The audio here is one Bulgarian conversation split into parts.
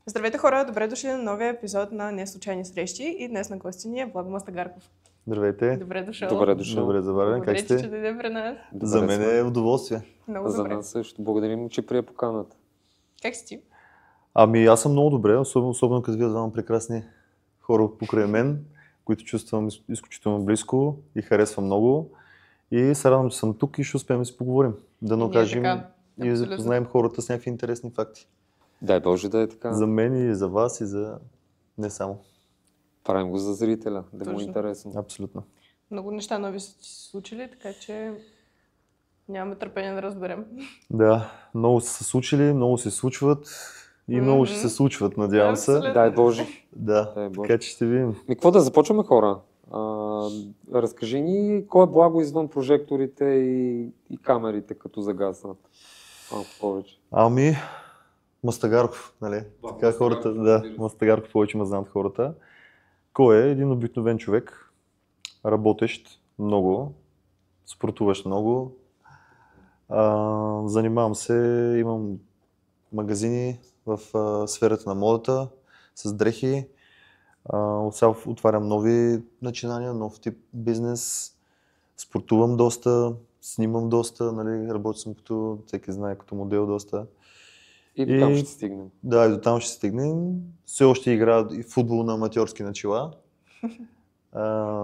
Здравейте хора, добре дошли на новия епизод на Неслучайни срещи и днес на гости ни е Благо Мастагарков. Здравейте. Добре дошъл. Добре дошъл. Добре заварен. Как сте? Че дойде при нас. За мен е удоволствие. Много За добре. нас също. Благодарим, че прие поканата. Как си ти? Ами аз съм много добре, особено като вие двама прекрасни хора покрай мен, които чувствам изключително близко и харесвам много. И се радвам, че съм тук и ще успеем да си поговорим. Да накажем и да запознаем хората с някакви интересни факти. Дай Боже да е така. За мен и за вас и за не само. Правим го за зрителя, да му е интересно. Абсолютно. Много неща нови са ти се случили, така че нямаме търпение да разберем. Да, много са се случили, много се случват и много ще се случват, надявам се. Дай Боже. Да, Дай Боже. така че ще видим. Какво да започваме, хора? Разкажи ни кой е Благо извън прожекторите и камерите, като загаснат. Малко повече. Ами, Мастагарков, нали? Така хората, да, Мастагарков повече ме знаят хората. Кой е? Един обикновен човек, работещ много, спортуващ много. Занимавам се, имам магазини в сферата на модата, с дрехи. Сега отварям нови начинания, нов тип бизнес. Спортувам доста, снимам доста, нали? Работя съм като, всеки знае, като модел доста. И до там ще стигнем. Да, и до там ще стигнем. Все още играя и футбол на аматьорски начала.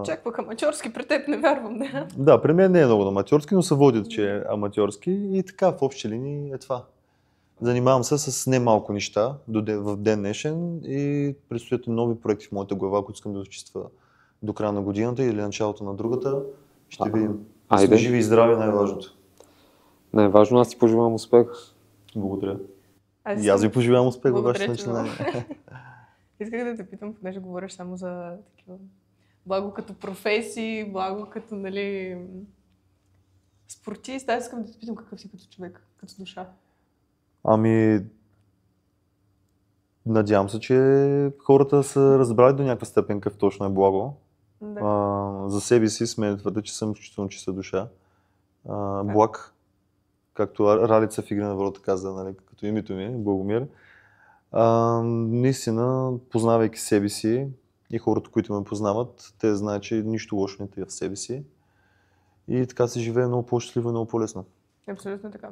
Чак пък аматьорски при теб не вярвам, не? Да, при мен не е много аматьорски, но се водят, че е аматьорски и така в общи линии е това. Занимавам се с немалко неща в ден днешен и предстоят нови проекти в моята глава, които искам да осъществя до края на годината или началото на другата. Ще видим. Сме живи и здрави, най-важното. Най-важно, аз ти пожелавам успех. Благодаря. И аз ви пожелавам успех във вашето начинание. Исках да те питам, понеже говориш само за такива Благо като професии, Благо като, нали, спортист. Аз искам да те питам какъв си като човек, като душа. Ами, надявам се, че хората са разбрали до някаква степен какъв точно е Благо. Да. За себе си сме твърда, че съм изключително чиста душа. Благ, както Ралица в Игра на волята каза, нали, като името ми, Благомир. Наистина, познавайки себе си и хората, които ме познават, те знаят, че нищо лошо не тъй в себе си. И така се живее много по-щастливо и много по-лесно. Абсолютно така.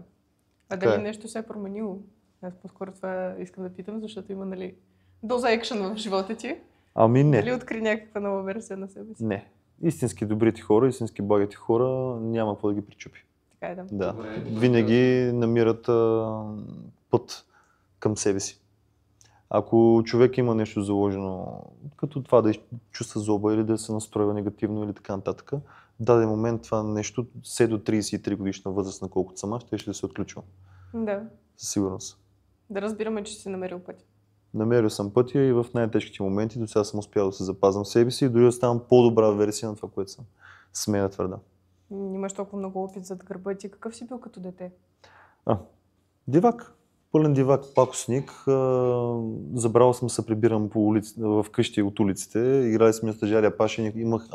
А дали нещо се е променило? Аз по-скоро това искам да питам, защото има, нали, доза екшън в живота ти. Ами не. Дали откри някаква нова версия на себе си? Не. Истински добрите хора, истински благите хора няма какво да ги причупи. Така е, да. Да. Винаги намират път към себе си. Ако човек има нещо заложено, като това да чувства злоба или да се настроива негативно или така нататък, в даден момент това нещо, все до 33 годишна възраст, на колкото сама, ще да се отключва. Да. Със сигурност. Да разбираме, че си намерил пътя. Намерил съм пътя и в най-тежките моменти до сега съм успял да се запазвам себе си и дори да ставам по-добра версия на това, което съм. Смея да твърда. Имаш толкова много опит зад гърба ти. Какъв си бил като дете? Дивак. Пълен дивак, пакосник. Забрал съм се прибирам в къщи от улиците. Играли сме стажария Паши. Имах,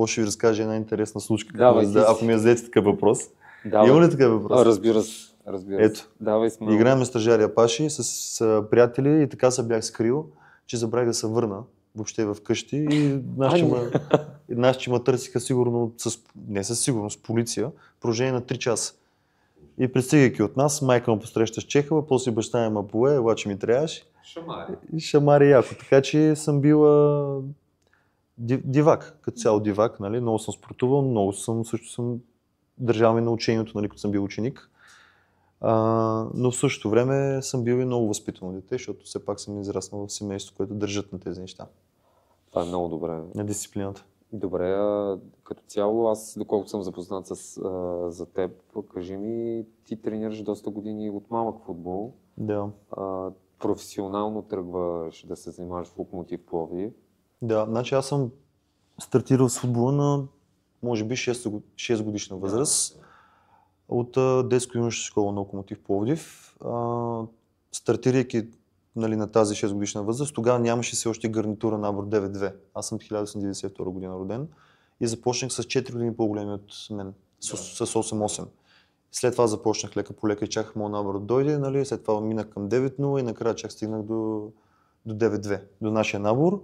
ще ви разкажа една интересна случка, ако ми зададете такъв въпрос. Има ли такъв въпрос? Разбира се. Ето, Давай играем стажария Паши с приятели и така се бях скрил, че забравих да се върна въобще в къщи и нас, че ме търсиха сигурно, не със сигурност, полиция, в продължение на 3 часа. И пристигайки от нас, майка му посреща с чехава, после баща ми ме пове, ела, че ми трябваше. Шамари яко. Така че съм бил дивак, като цяло дивак, нали? Много съм спортувал, също съм държал ми на учението, нали, като съм бил ученик. Но в същото време съм бил и много възпитано дете, защото все пак съм израснал в семейство, което държат на тези неща. Това е много добре. На дисциплината. Добре, като цяло аз, доколкото съм запознат за теб, кажи ми, ти тренираш доста години от малък футбол. Да. Професионално тръгваш да се занимаваш в Локомотив Пловдив. Да, значи аз съм стартирал с футбола на, може би, 6 годишна възраст. От детско-юношеска школа на Локомотив Пловдив. Стартирайки, нали, на тази 6 годишна възраст, тогава нямаше все още гарнитура набор 9-2. Аз съм 1992 година роден и започнах с 4 години по-големи от мен, с 8-8. След това започнах лека по лека и чаках моят набор да дойде, нали, след това минах към 9-0 и накрая чак стигнах до до 9-2, до нашия набор.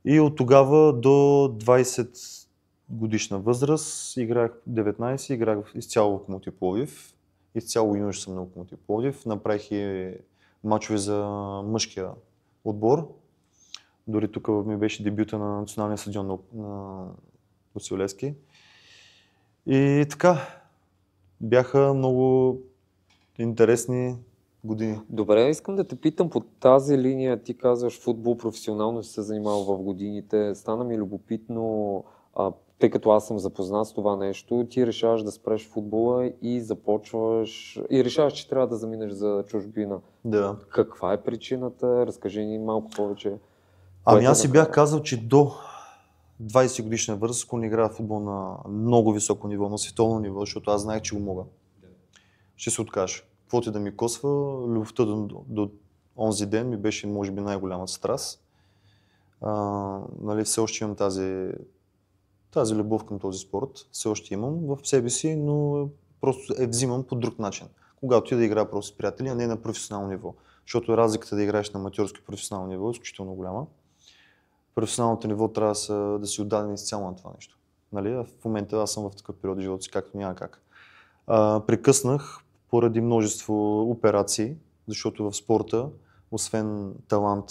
И от тогава до 20 годишна възраст играх 19, играх изцяло в Локомотив Пловдив. Изцяло юнош съм на Локомотив Пловдив. Направих и мачове за мъжкия отбор. Дори тук ми беше дебюта на националния стадион на Васил Левски. И така, бяха много интересни години. Добре, искам да те питам по тази линия. Ти казваш футбол, професионално си се занимавал в годините. Стана ми любопитно, тъй като аз съм запознат с това нещо, ти решаваш да спреш футбола и започваш и решаваш, че трябва да заминеш за чужбина. Да. Каква е причината? Разкажи ни малко повече. Ами аз си бях казал, че до 20 годишна възраст, ако не играя футбол на много високо ниво, на световно ниво, защото аз знаех, че го мога, ще се откажа. Каквото и да ми косва, любовта до онзи ден ми беше, може би, най-голямата страст. Нали, все още имам тази любов към този спорт, все още имам в себе си, но просто взимам по друг начин. Когато и да играя просто с приятели, а не на професионално ниво. Защото разликата да играеш на аматьорско и професионално ниво е изключително голяма. Професионалното ниво трябва да си отдаден изцяло на това нещо. Нали? А в момента аз съм в такъв период в живота си, както няма как. Прекъснах поради множество операции, защото в спорта, освен талант,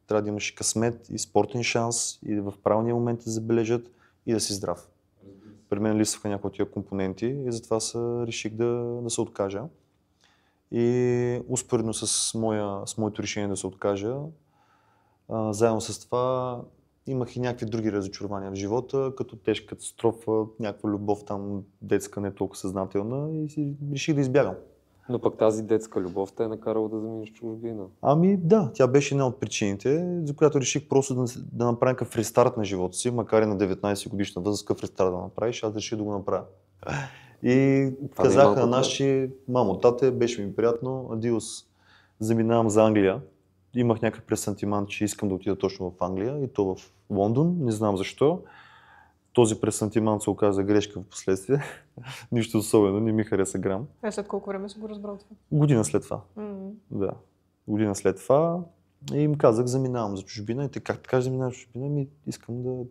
трябва да имаш и късмет, и спортен шанс, и в правилния момент да забележат, и да си здрав. При мен липсваха някои от тия компоненти и затова реших да се откажа. И успоредно с моето решение да се откажа, заедно с това имах и някакви други разочарования в живота, като тежка катастрофа, някаква любов там детска, не толкова съзнателна и реших да избягам. Но пък тази детска любов те е накарала да заминеш чужбина. Ами да, тя беше една от причините, за която реших просто да направя какъв рестарт на живота си, макар и на 19 годишна възраст, какъв рестарт да направиш, аз реших да го направя. И казаха на нас, че мамо, тате, беше ми приятно, адиос, заминавам за Англия. Имах някакъв пресантимент, че искам да отида точно в Англия и то в Лондон, не знам защо. Този пресантимент се оказа грешка в последствие. Нищо особено, не ми хареса грам. След колко време си го разбрал това? Година след това. Да. Година след това и им казах, заминавам за чужбина. И как така заминавам за чужбина? Искам да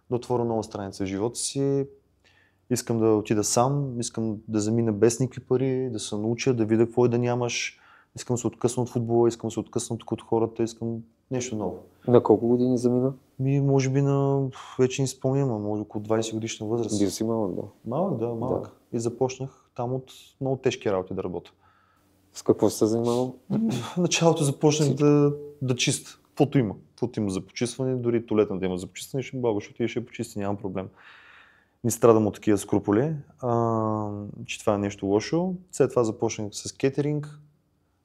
отворя нова страница в живота си. Искам да отида сам, искам да замина без никакви пари, да се науча, да видя какво и да нямаш. Искам да се откъсна от футбола, искам да се откъсна от хората, искам нещо ново. На колко години замина? Може би вече не спомням, може около 20 годишна възраст. Бил си малък, да. Малък. Да. И започнах там от много тежки работи да работя. С какво се занимавал? В началото започнах да чиста. Каквото има за почистване, дори туалетна да има за почистване, ще ще почисти, нямам проблем. Не страдам от такива скрупули, че това е нещо лошо. След това започнах с кетеринг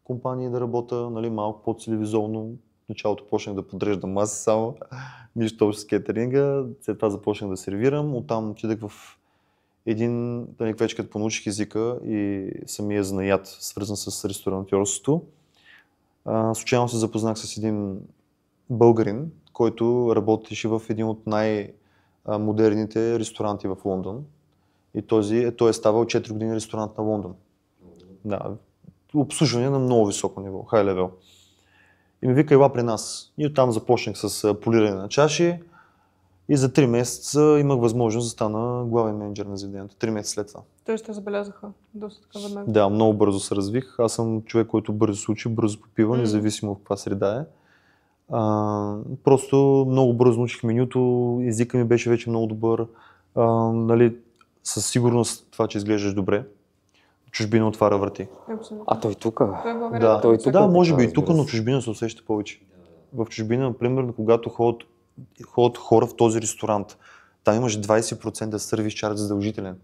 компании да работя, нали, малко по-целевизионно. В началото почнах да подреждам маси само, нищо общо с кетеринга. След това започнах да сервирам. Оттам отидах в вече като понаучих езика и самия занаят, свързан с ресторантьорството. Случайно се запознах с един българин, който работеше в един от най-модерните ресторанти в Лондон. И той е ставал 4 години ресторант на Лондон. Да, обслужване на много високо ниво, high level. И ми вика, ела при нас. И оттам започнах с полиране на чаши и за 3 месеца имах възможност да стана главен менеджер на заведението. 3 месеца след това. Той ще забелязаха доста така веднага. Да, много бързо се развих. Аз съм човек, който бързо се учи, бързо попива, независимо в каква среда е. Просто много бързо научих менюто, езика ми беше вече много добър. Нали, със сигурност това, че изглеждаш добре, чужбина отваря врати. А той тук? Да, може би и тук, но чужбина се усеща повече. В чужбина, например, когато ходят хора в този ресторант, там имаш 20% сервис чарж задължителен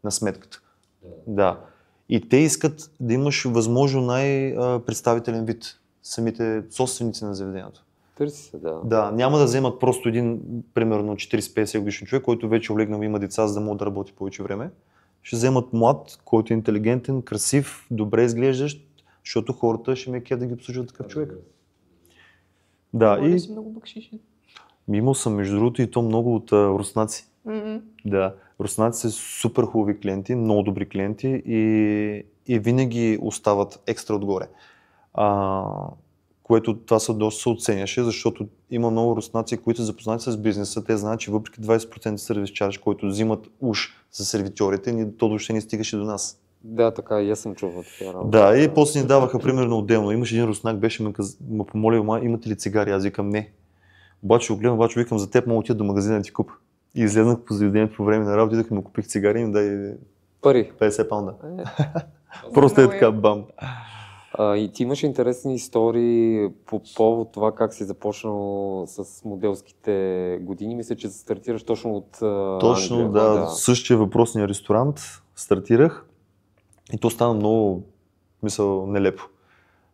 на сметката. Да. И те искат да имаш възможно най-представителен вид, самите собственици на заведението. Търси се, да. Да, няма да вземат просто един, примерно 40-50 годишен човек, който вече олегнал има деца, за да може да работи повече време. Ще вземат млад, който е интелигентен, красив, добре изглеждащ, защото хората ще ме кеф да ги обслужват такъв човек. Да, и си много бакшиши. Имал съм, между другото, и то много от руснаци. Да, руснаци са супер хубави клиенти, много добри клиенти и винаги остават екстра отгоре. което това се доста се оценяше, защото има много руснаци, които са запознати с бизнеса. Те знаят, че въпреки 20% сервис чарж, който взимат уж за сервитьорите, то въобще не стигаше до нас. Да, така и аз съм чувал такива работи. Да, и после ни даваха примерно отделно. Имаше един руснак, беше ме помолил, имате ли цигари? Аз викам не. Обаче го гледам, викам за теб, мога отида до магазина да ти купа. И излезнах по заведението по време на работа, да му купих цигари и ми дай пари. 50 паунда. Просто е така, бам. И ти имаш интересни истории по повод това как си започнал с моделските години. Мисля, че стартираш точно от Точно, Англия. да. Същия въпросния ресторант стартирах и то стана много, нелепо.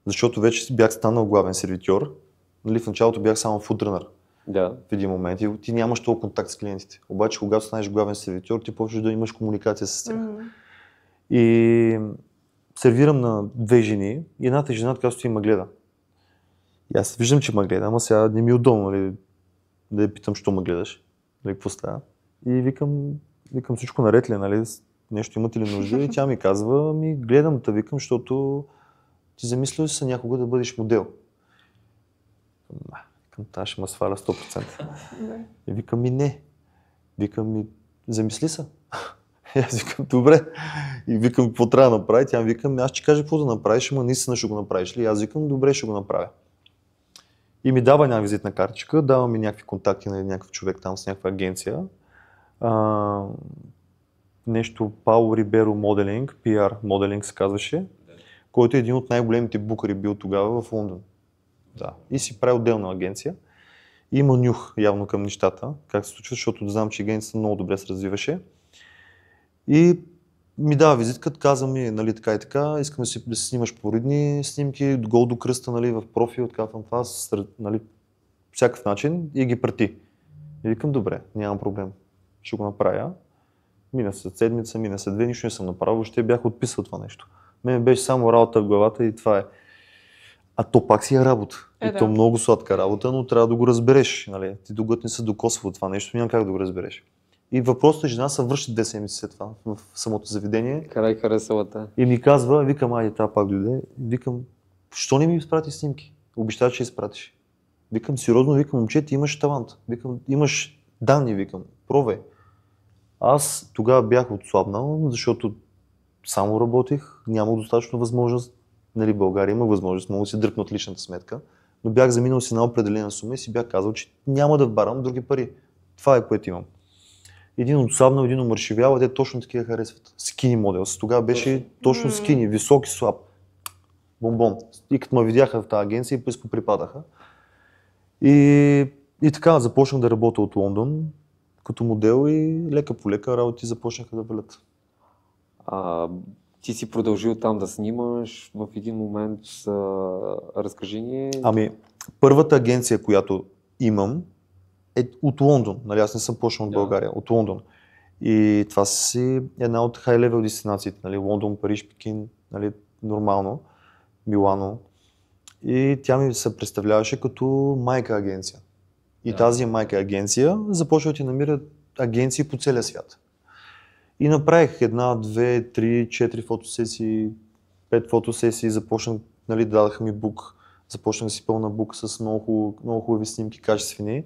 Защото вече бях станал главен сервитьор. Нали, в началото бях само фудрънър. Да. В един момент и ти нямаш толкова контакт с клиентите. Обаче, когато станеш главен сервитьор, ти почваш да имаш комуникация с тях. И сервирам на две жени и едната жена така стои и ме гледа. И аз виждам, че ме гледа, ама сега не ми е удобно, нали, да я питам, що ме гледаш, нали, какво става. И викам всичко наред ли, нали, нещо имате ли нужда? И тя ми казва, гледам те, викам, защото ти замислил си някога да бъдеш модел. Та ще ме сваля 100%. И викам не. Викам замисли се. И аз викам, добре. И викам, какво трябва да направи? Тя викам, аз ще кажа какво да направиш, ама наистина ще го направиш ли? И аз викам, добре, ще го направя. И ми дава една визитна картичка, дава ми някакви контакти на някакъв човек там с някаква агенция. Нещо Пауло Риберо Моделинг, PR Моделинг се казваше, който е един от най-големите букари бил тогава в Лондон. Да. И си прави отделна агенция. Има нюх явно към нещата, как се случва, защото знам, че агенцията много добре се развиваше. И ми дава визитка, каза ми, нали, така и така, искам да си снимаш поредни снимки, гол до кръста, нали, в профил, така в това, нали, всякакъв начин и ги прати. И викам, добре, нямам проблем, ще го направя. Мина се седмица, мина се две, нищо не съм направил, въобще бях отписал това нещо. Мен беше само работа в главата и това е. А то пак си е работа. И то много сладка работа, но трябва да го разбереш. Нали? Ти докато не се докосва от това нещо, няма как да го разбереш. И въпросната жена се връща 2 седмици след това в самото заведение. Карай харесалата. И ми казва, викам, айде, това пак дойде. Викам, що не ми изпрати снимки? Обещава, че изпратиш. Викам, сериозно, викам, момче, ти имаш талант. Викам, имаш данни, викам, пробвай. Аз тогава бях отслабнал, защото само работих, нямах достатъчно възможност. Нали, в България има възможност, мога да си дръпна от личната сметка, но бях заминал си на определена сума и си бях казал, че няма да барам други пари. Това е, което имам. Един отслабнал, един умършевял, те точно такива харесват. Скини модел. Тогава беше точно скини, висок и слаб. Бомбон. И като ме видяха в тази агенция и поприпадаха. И така започнах да работя от Лондон като модел и лека по лека работи започнаха да валят. Ти си продължил там да снимаш в един момент, разкажи ни. Първата агенция, която имам, е от Лондон. Нали, аз не съм почнал от България, от Лондон. И това си една от high-level дестинациите. Нали, Лондон, Париж, Пекин, нали, нормално, Милано. И тя ми се представляваше като майка агенция. И тази майка агенция започва да ти намират агенции по целия свят. И направих 1, 2, 3, 4 фотосесии, 5 фотосесии, започнах, нали, дадаха ми бук, започнах да си пълна бук с много хубави снимки, качествени.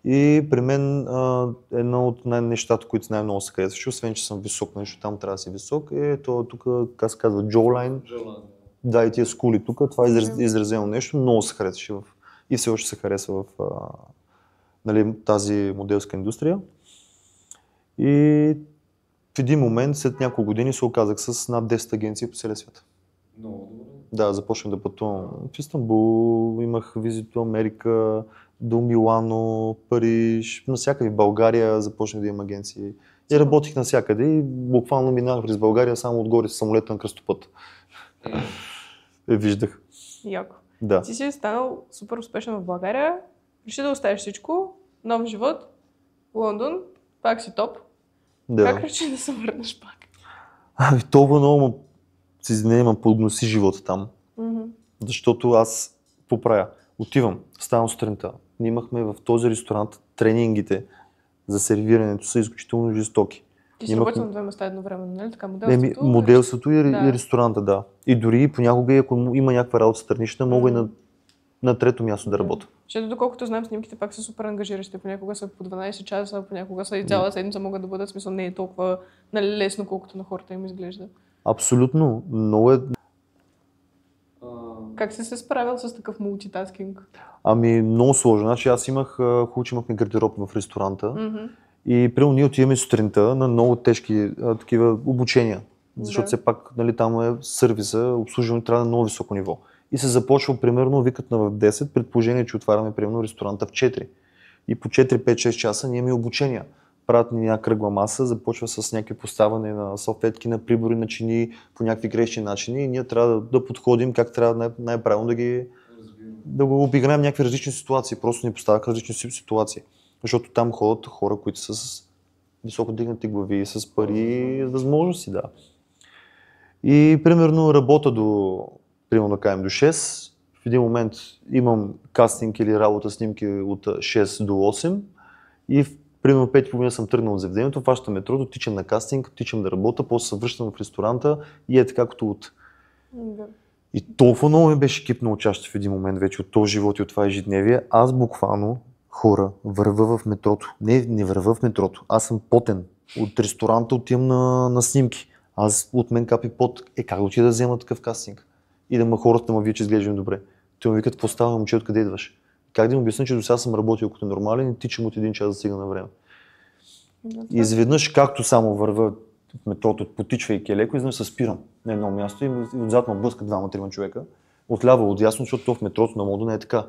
И при мен едно от нещата, които най-много се харесваше, освен че съм висок, нещо там трябва да си висок, е то тук, как се казва, jawline. Да, и тия скули тук, това е изразено нещо, много се харесваше и все още се харесва в нали, тази моделска индустрия. И в един момент, след няколко години, се оказах с над 10 агенции по целия свят. Много добре. Да, започнах да пътувам в Истанбул, имах визит до Америка, до Милано, Париж, навсякъде в България започнах да имам агенции. И работих навсякъде и буквално минах през България само отгоре с самолета на кръстопът. Виждах. Яко. Да. Ти си станал супер успешен в България, реши да оставиш всичко, нов живот, Лондон, пак си топ. Да. Как реши да се върнеш пак? Толкова много ме подгноси живота там. Защото аз поправя. Отивам, ставам сутринта. Ние имахме в този ресторант тренингите за сервирането са изключително жестоки. Ти си работил на две места едновременно, нали? Така, моделството? Моделството и ресторанта, да. И дори понякога, ако има някаква работа странична, мога и на на трето място да работя. Защото доколкото знам, снимките пак са супер ангажиращи. Понякога са по 12 часа, понякога са и цяла седмица могат да бъдат. Смисъл не е толкова лесно, колкото на хората им изглежда. Абсолютно. Много е. Как си се справил с такъв мултитаскинг? Ами много сложно. Значи аз имахме гардероб в ресторанта и примерно ние отиваме сутринта на много тежки такива обучения. Защото все пак нали, там е сервиса, обслужването трябва на много високо ниво. И се започва примерно, викат на в 10, предположение, че отваряме примерно ресторанта в 4. И по 4-5-6 часа ние имаме обучения. Правят ни някаква кръгла маса, започва с някакви поставяне на салфетки, на прибори, на чини, по някакви грешни начини и ние трябва да подходим как трябва най-правилно да го обиграем някакви различни ситуации. Просто ни поставяха различни ситуации. Защото там ходят хора, които са с високо дигнати глави, с пари и възможности, да. И примерно работя примерно да кажем до 6. В един момент имам кастинг или работа снимки от 6 до 8 и примерно 5:30 съм тръгнал от заведението, фащам метрото, тичам на кастинг, тичам да работя, после се връщам в ресторанта и е така като от... И толкова много ми беше кипнал участие в един момент вече от този живот и от това ежедневие. Аз буквално хора вървя в метрото. Не вървя в метрото, аз съм потен. От ресторанта отивам на снимки. Аз от мен капи пот. Как да отида да взема такъв кастинг? И хората ме вие, че изглеждам добре. Те ме викат, какво става, момче, откъде идваш? Как да им обясня, че до сега съм работил като нормален и тичам от 1 час да стигна на време. И изведнъж, както само вървя в метрото, потичвайки леко, изведнъж се спирам на едно място и отзад ме блъскат 2-3 човека. Отляво, отясно, защото то в метрото на Модо не е така.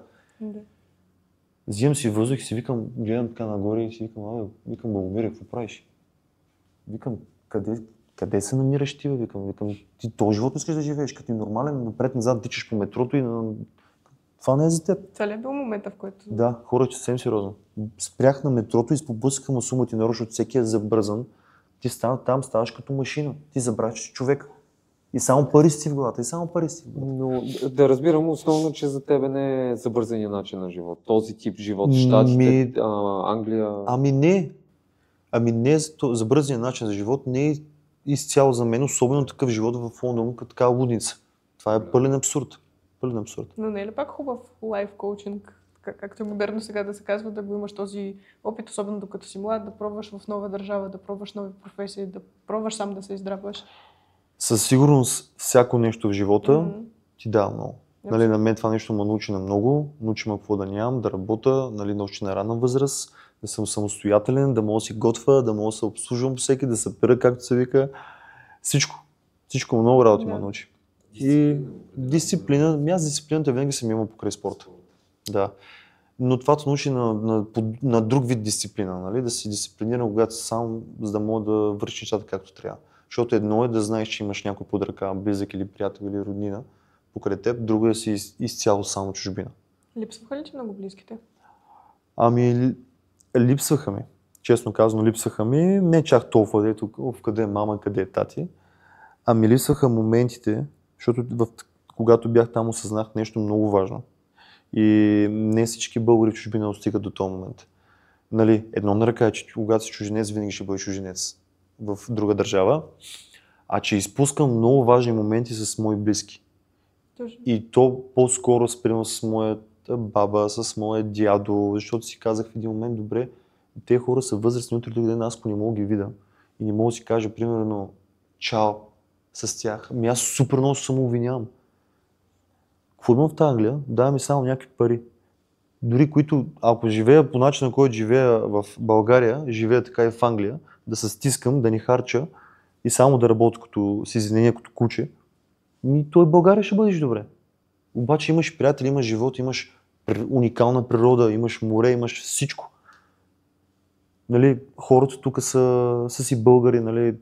Взимам си въздух и си викам, гледам така нагоре и си викам, Благомире, какво правиш? Викам, къде се намираш ти? Викам, ти този живот искаш да живееш, като ти нормален, напред-назад тичаш по метрото и това не е за теб. Това ли е бил момента, в който... Да, хора, че съвсем сериозно. Спрях на метрото и изпоблъсках сума ти нарочно, всеки е забързан. Ти там ставаш като машина. Ти забравяш, че си човек. И само пари си в главата, Но да разбирам основно, че за тебе не е забързания начин на живот. Този тип живот, Щатите, Англия... Ами не, забързания начин за живот не е изцяло за мен, особено такъв живот в Лондон, като такава лудница. Това е пълен абсурд. Но не е ли пак хубав лайф коучинг, както е модерно сега да се казва, да го имаш този опит, особено докато си млад, да пробваш в нова държава, да пробваш нови професии, да пробваш сам да се издрапваш? Със сигурност всяко нещо в живота ти дава много. Нали, на мен това нещо ме научи на много, научи ме какво да нямам, да работя, нали, научи на ранна възраст, да съм самостоятелен, да мога да си готвя, да мога да се обслужвам всеки, да се пера, както се вика. Всичко много работи ме научи. И дисциплина, аз дисциплината винаги съм имал покрай спорта. Да. Но това те научи на друг вид дисциплина, нали? Да си дисциплиниран, когато сам, за да мога да вършиш нещата както трябва. Защото едно е да знаеш, че имаш някой под ръка, близък или приятел или роднина покрай теб, друго е да си изцяло само чужбина. Липсваха ли ти много близките? Ами, липсваха ми. Честно казано, липсваха ми. Не чак толкова, дето къде е мама, къде е тати. Ами липсваха моментите, защото когато бях там, осъзнах нещо много важно. И не всички българи в чужбина достигат до този момент. Нали, едно на ръка е, че когато си чужденец, винаги ще бъде чужденец в друга държава, а че изпускам много важни моменти с мои близки. Точно. И то по-скоро спрямо с моята баба, с моя дядо, защото си казах в един момент, добре, те хора са възрастни, утре друг ден, аз ако не мога ги видя и не мога да си кажа, примерно, чао с тях, ами аз супер много се самообвинявам. Какво имам в тази Англия? Дава ми само някакви пари. Дори които, ако живея по начина, който живея в България, живея така и в Англия, да се стискам, да ни харча и само да работя с извинение като куче, той в България ще бъдеш добре. Обаче имаш приятели, имаш живот, имаш уникална природа, имаш море, имаш всичко. Нали, хората тук са си българи, нали,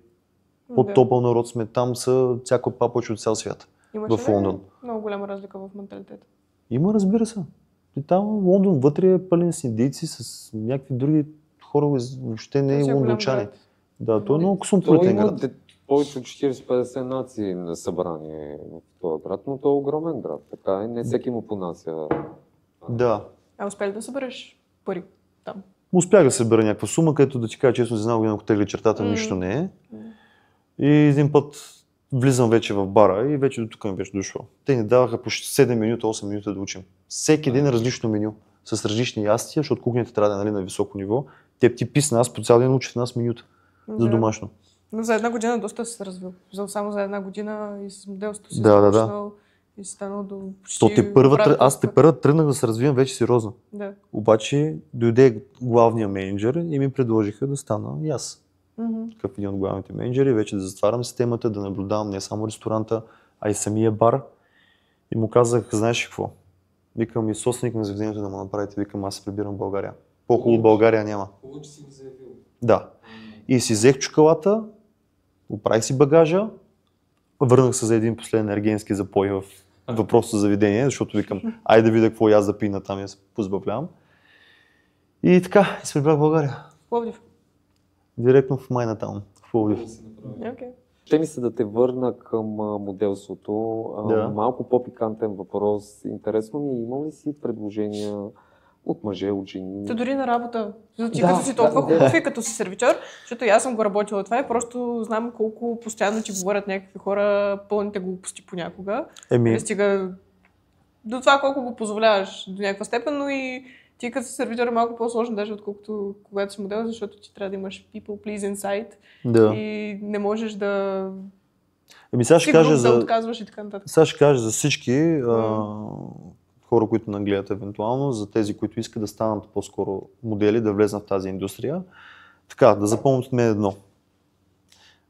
по-топъл народ сме, там са всяко повече от цял свят. Имаш в Лондон. Много голяма разлика в менталитета? Има, разбира се. И там Лондон вътре е пълен с индийци, с някакви други хора, въобще не е лондончани. Да, той е много космополитен град. Повече от 40-50 нации на събрание в този град, но той е огромен град, така и не всеки му понася. Да. А успели да събереш пари там? Успях да събера някаква сума, където да ти кажа честно, за една година, ако тегли чертата, нищо не е. И един път влизам вече в бара и вече до тук ми беше дошло. Те ни даваха по 7 минути, 8 минути да учим. Всеки ден различно меню, с различни ястия, защото кухнята трябва да е на високо ниво. Те ти писна, аз по цял ден учат нас менюта за домашно. Но за една година доста си се развил. Само за една година и с моделството си Да. започнал и си станал до почти... Аз те първа тръгнах да се развивам вече сериозно. Да. Обаче дойде главния менеджер и ми предложиха да стана и аз. Мгм. Такъв един от главните менеджери, вече да затварям системата, да наблюдавам не само ресторанта, а и самия бар. И му казах, знаеш ли какво? Викам и собственик на заведението да му направите, викам, аз се прибирам в България. По-хубаво в България няма. Хубаво, че си го заявил. Да. И си взех чоколата, оправих си багажа, върнах се за един последен ергенски запой в въпросното заведение, защото викам, айде да видя какво и аз да пина там и да се позабавлявам. И така, и се прибрах в България. Пловдив. Директно в Майнатаун, в Пловдив. Окей. Ще ми се да те върна към моделството. Да. Малко по-пикантен въпрос. Интересно ми, имал ли си предложения от мъже, от жени? Ти дори на работа. Ти Да, като си толкова да. хубав и като си сервитьор, защото и аз съм го работила това и просто знам колко постоянно ти говорят някакви хора пълните глупости понякога. Не стига до това колко го позволяваш до някаква степен, но и ти като си сервитьор е малко по-сложно, даже отколкото когато си модел, защото ти трябва да имаш people please inside Да. и не можеш да Сега ще кажа да отказваш и така нататък. Сега ще кажа за всички хора, които нагледат евентуално, за тези, които искат да станат по-скоро модели, да влезнат в тази индустрия. Така, да запомнят от мен едно.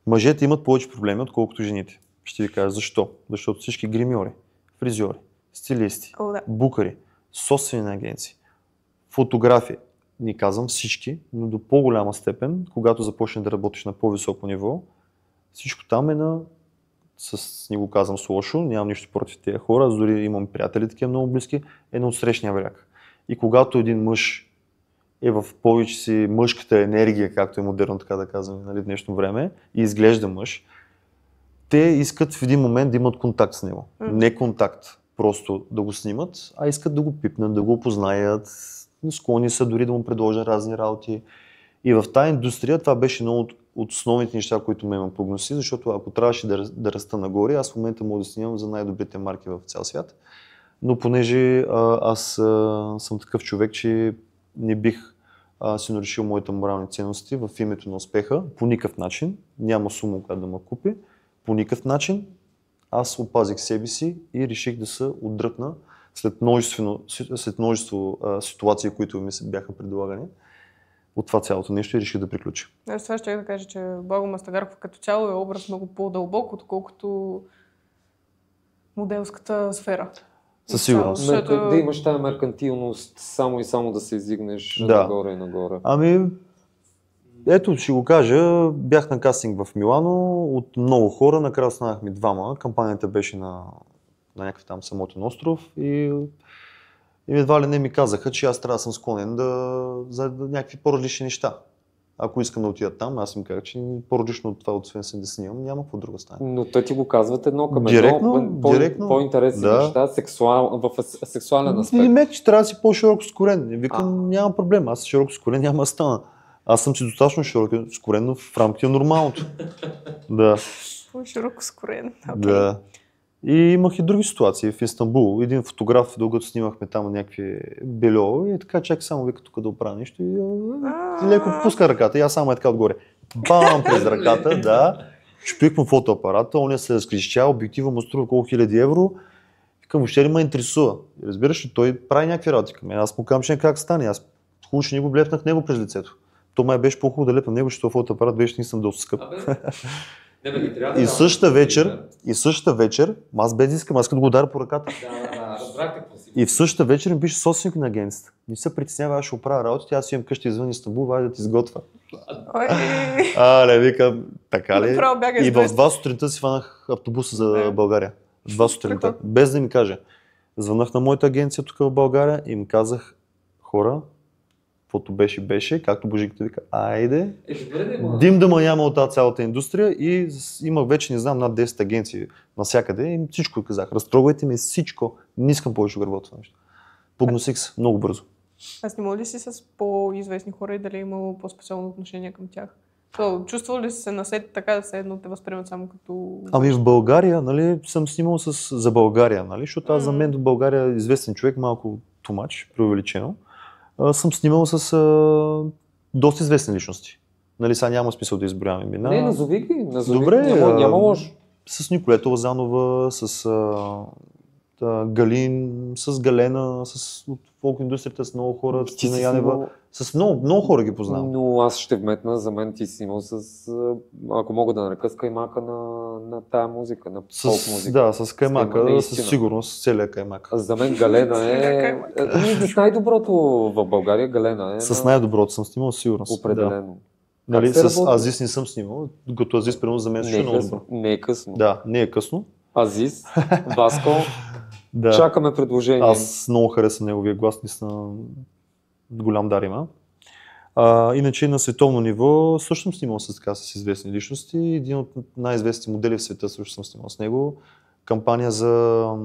Мъжете имат повече проблеми, отколкото жените. Ще ви кажа защо. Защото всички гримьори, фризьори, стилисти, букари, собствени агенции, фотографи, не казвам всички, но до по-голяма степен, когато започнеш да работиш на по-високо ниво, всичко там е не го казвам с лошо, нямам нищо против тези хора, аз дори имам приятели такива много близки, на отсрещния бряг. И когато един мъж е в повече си мъжката енергия, както е модерно така да казвам, нали, в днешно време, и изглежда мъж, те искат в един момент да имат контакт с него. Не контакт, просто да го снимат, а искат да го пипнат, да го опознаят, склонни са дори да му предложат разни работи. И в тази индустрия това беше едно от основните неща, които ме има прогноси, защото ако трябваше да раста нагоре, аз в момента мога да снимам за най-добрите марки в цял свят. Но понеже аз съм такъв човек, че не бих си нарешил моите морални ценности в името на успеха, по никакъв начин, няма сума, която да ме купи, по никакъв начин, аз опазих себе си и реших да се отдръпна след множество ситуации, които ми се бяха предлагани от това цялото нещо и реших да приключа. Аз това ще да кажа, че Благо Мастагарков като цяло е образ много по-дълбок, отколкото моделската сфера. Със сигурност. Да имаш тази меркантилност, само и само да се издигнеш нагоре и нагоре. Ето, ще го кажа, бях на кастинг в Милано от много хора, накрая останахме двама. Кампанията беше на някакъв там самотен остров и едва ли не ми казаха, че аз трябва да съм склонен за някакви по-различни неща. Ако искам да отида там, аз им казах, че по-различно от това, освен да снимам, няма какво друго стане. Но те ти го казват едно към директно, по-интересни неща, в сексуален аспект. Не ме, че трябва да си по-широко скорен. Викам, няма проблем, аз широко скорен няма да стана. Аз съм си достатъчно широко скорен в рамките на нормалното. Да. По-широко скорен. Да. И имах и други ситуации в Истанбул. Един фотограф, докато снимахме там някакви бельо и така чакай само вика тук да оправя нещо и леко пуска ръката и аз само е така отгоре. Бам през ръката, да. Шпих му фотоапарата, он се разкрещя, обектива му струва колко хиляди евро. Викам, въобще ли ме интересува? И разбираш ли, той прави някакви работи към мен. Аз му казвам, как стане. Аз хубаво ще не го блепнах него през лицето. То май беше по-хубаво да лепна него, защото фотоапарат беше наистина доста скъп. И същата вечер, аз без искам, аз като го ударя по ръката. И в същата вечер ми пише собственик на агенцията. Не се притеснява, аз ще оправя работите, аз имам къща извън Истанбул, вай да ти изготвя. Викам, така ли? И в 2 сутринта си фанах автобуса за България. 2 сутринта, без да ми каже. Звънах на моята агенция тук в България и им казах, хора, каквото беше, както Божиката вика, айде, дим да ма няма от тази цялата индустрия и имах вече, не знам, над 10 агенции навсякъде и всичко казах, разтрогвайте ми всичко, не искам повече да работя това нещо. Погносих се много бързо. А снимал ли си с по-известни хора и дали е имало по-специално отношение към тях? То, чувствал ли си се насет така да се едно те възприемат само като... Ами в България, нали, съм снимал за България, нали, защото аз за мен до България е известен човек, малко тумач, преувеличено. Съм снимал с доста известни личности. Нали, сега няма смисъл да изброявам имена. Не, назови ги. Добре, Няма лошо. С Николета Лазанова, с Галин, с Галена, от фолк индустрията, с много хора, с Тина Янева. С много хора ги познавам. Но аз ще вметна, за мен ти си снимал с, ако мога да нарека, с каймака на тая музика, на фолк музика. Да, с каймака, със сигурност, целият каймак. За мен Галена е... С най-доброто в България Галена е... С най-доброто съм снимал, сигурност. Определено. Да. Нали, с Азис не съм снимал, като Азис примерно за мен също много добро. Не е късно. Да, не е късно. Азис, Васко, да. Чакаме предложение. Аз много харесвам неговия глас, наистина голям дар има. Иначе на световно ниво също съм снимал с известни личности. Един от най-известните модели в света също съм снимал с него. Кампания за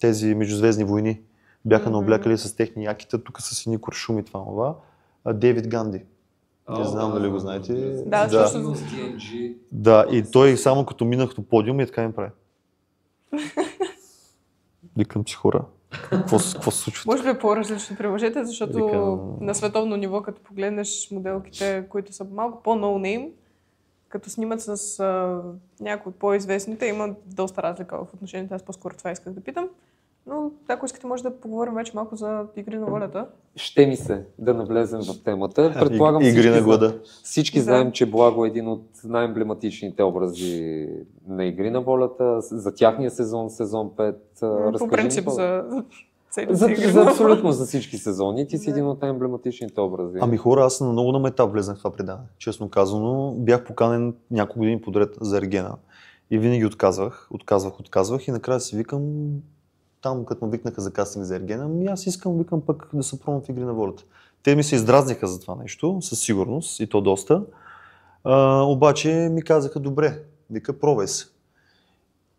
тези междузвездни войни. Бяха наоблякали с техни якита, тук с едни куршуми, това. Дейвид Ганди. Не знам дали го знаете. Да. Да, и той само като минах до подиум и така им прави. Викам си хора. Какво се случва? Може би е по-различно при мъжете, защото на световно ниво, като погледнеш моделките, които са малко по-ноунейм, като снимат с някои от по-известните, има доста разлика в отношението. Аз по-скоро това исках да питам. Но ако искате, може да поговорим вече малко за Игри на волята. Ще ми се да навлезем в темата. Предполагам, Игри на глада. Всички знаем, че Благо е един от най-емблематичните образи на Игри на волята. За тяхния сезон 5. По принцип за абсолютно за всички сезони. Ти си един от най-емблематичните образи. Ами хора, аз на много на мета влезнах в това предаване. Честно казано, бях поканен няколко години подред за Ергена. И винаги отказвах и накрая си викам, там като ме викнаха за кастинг за Ергена, аз викам пък да се пробвам в Игри на волята. Те ми се издразниха за това нещо, със сигурност, и то доста. Обаче ми казаха, добре, вика, пробвай се.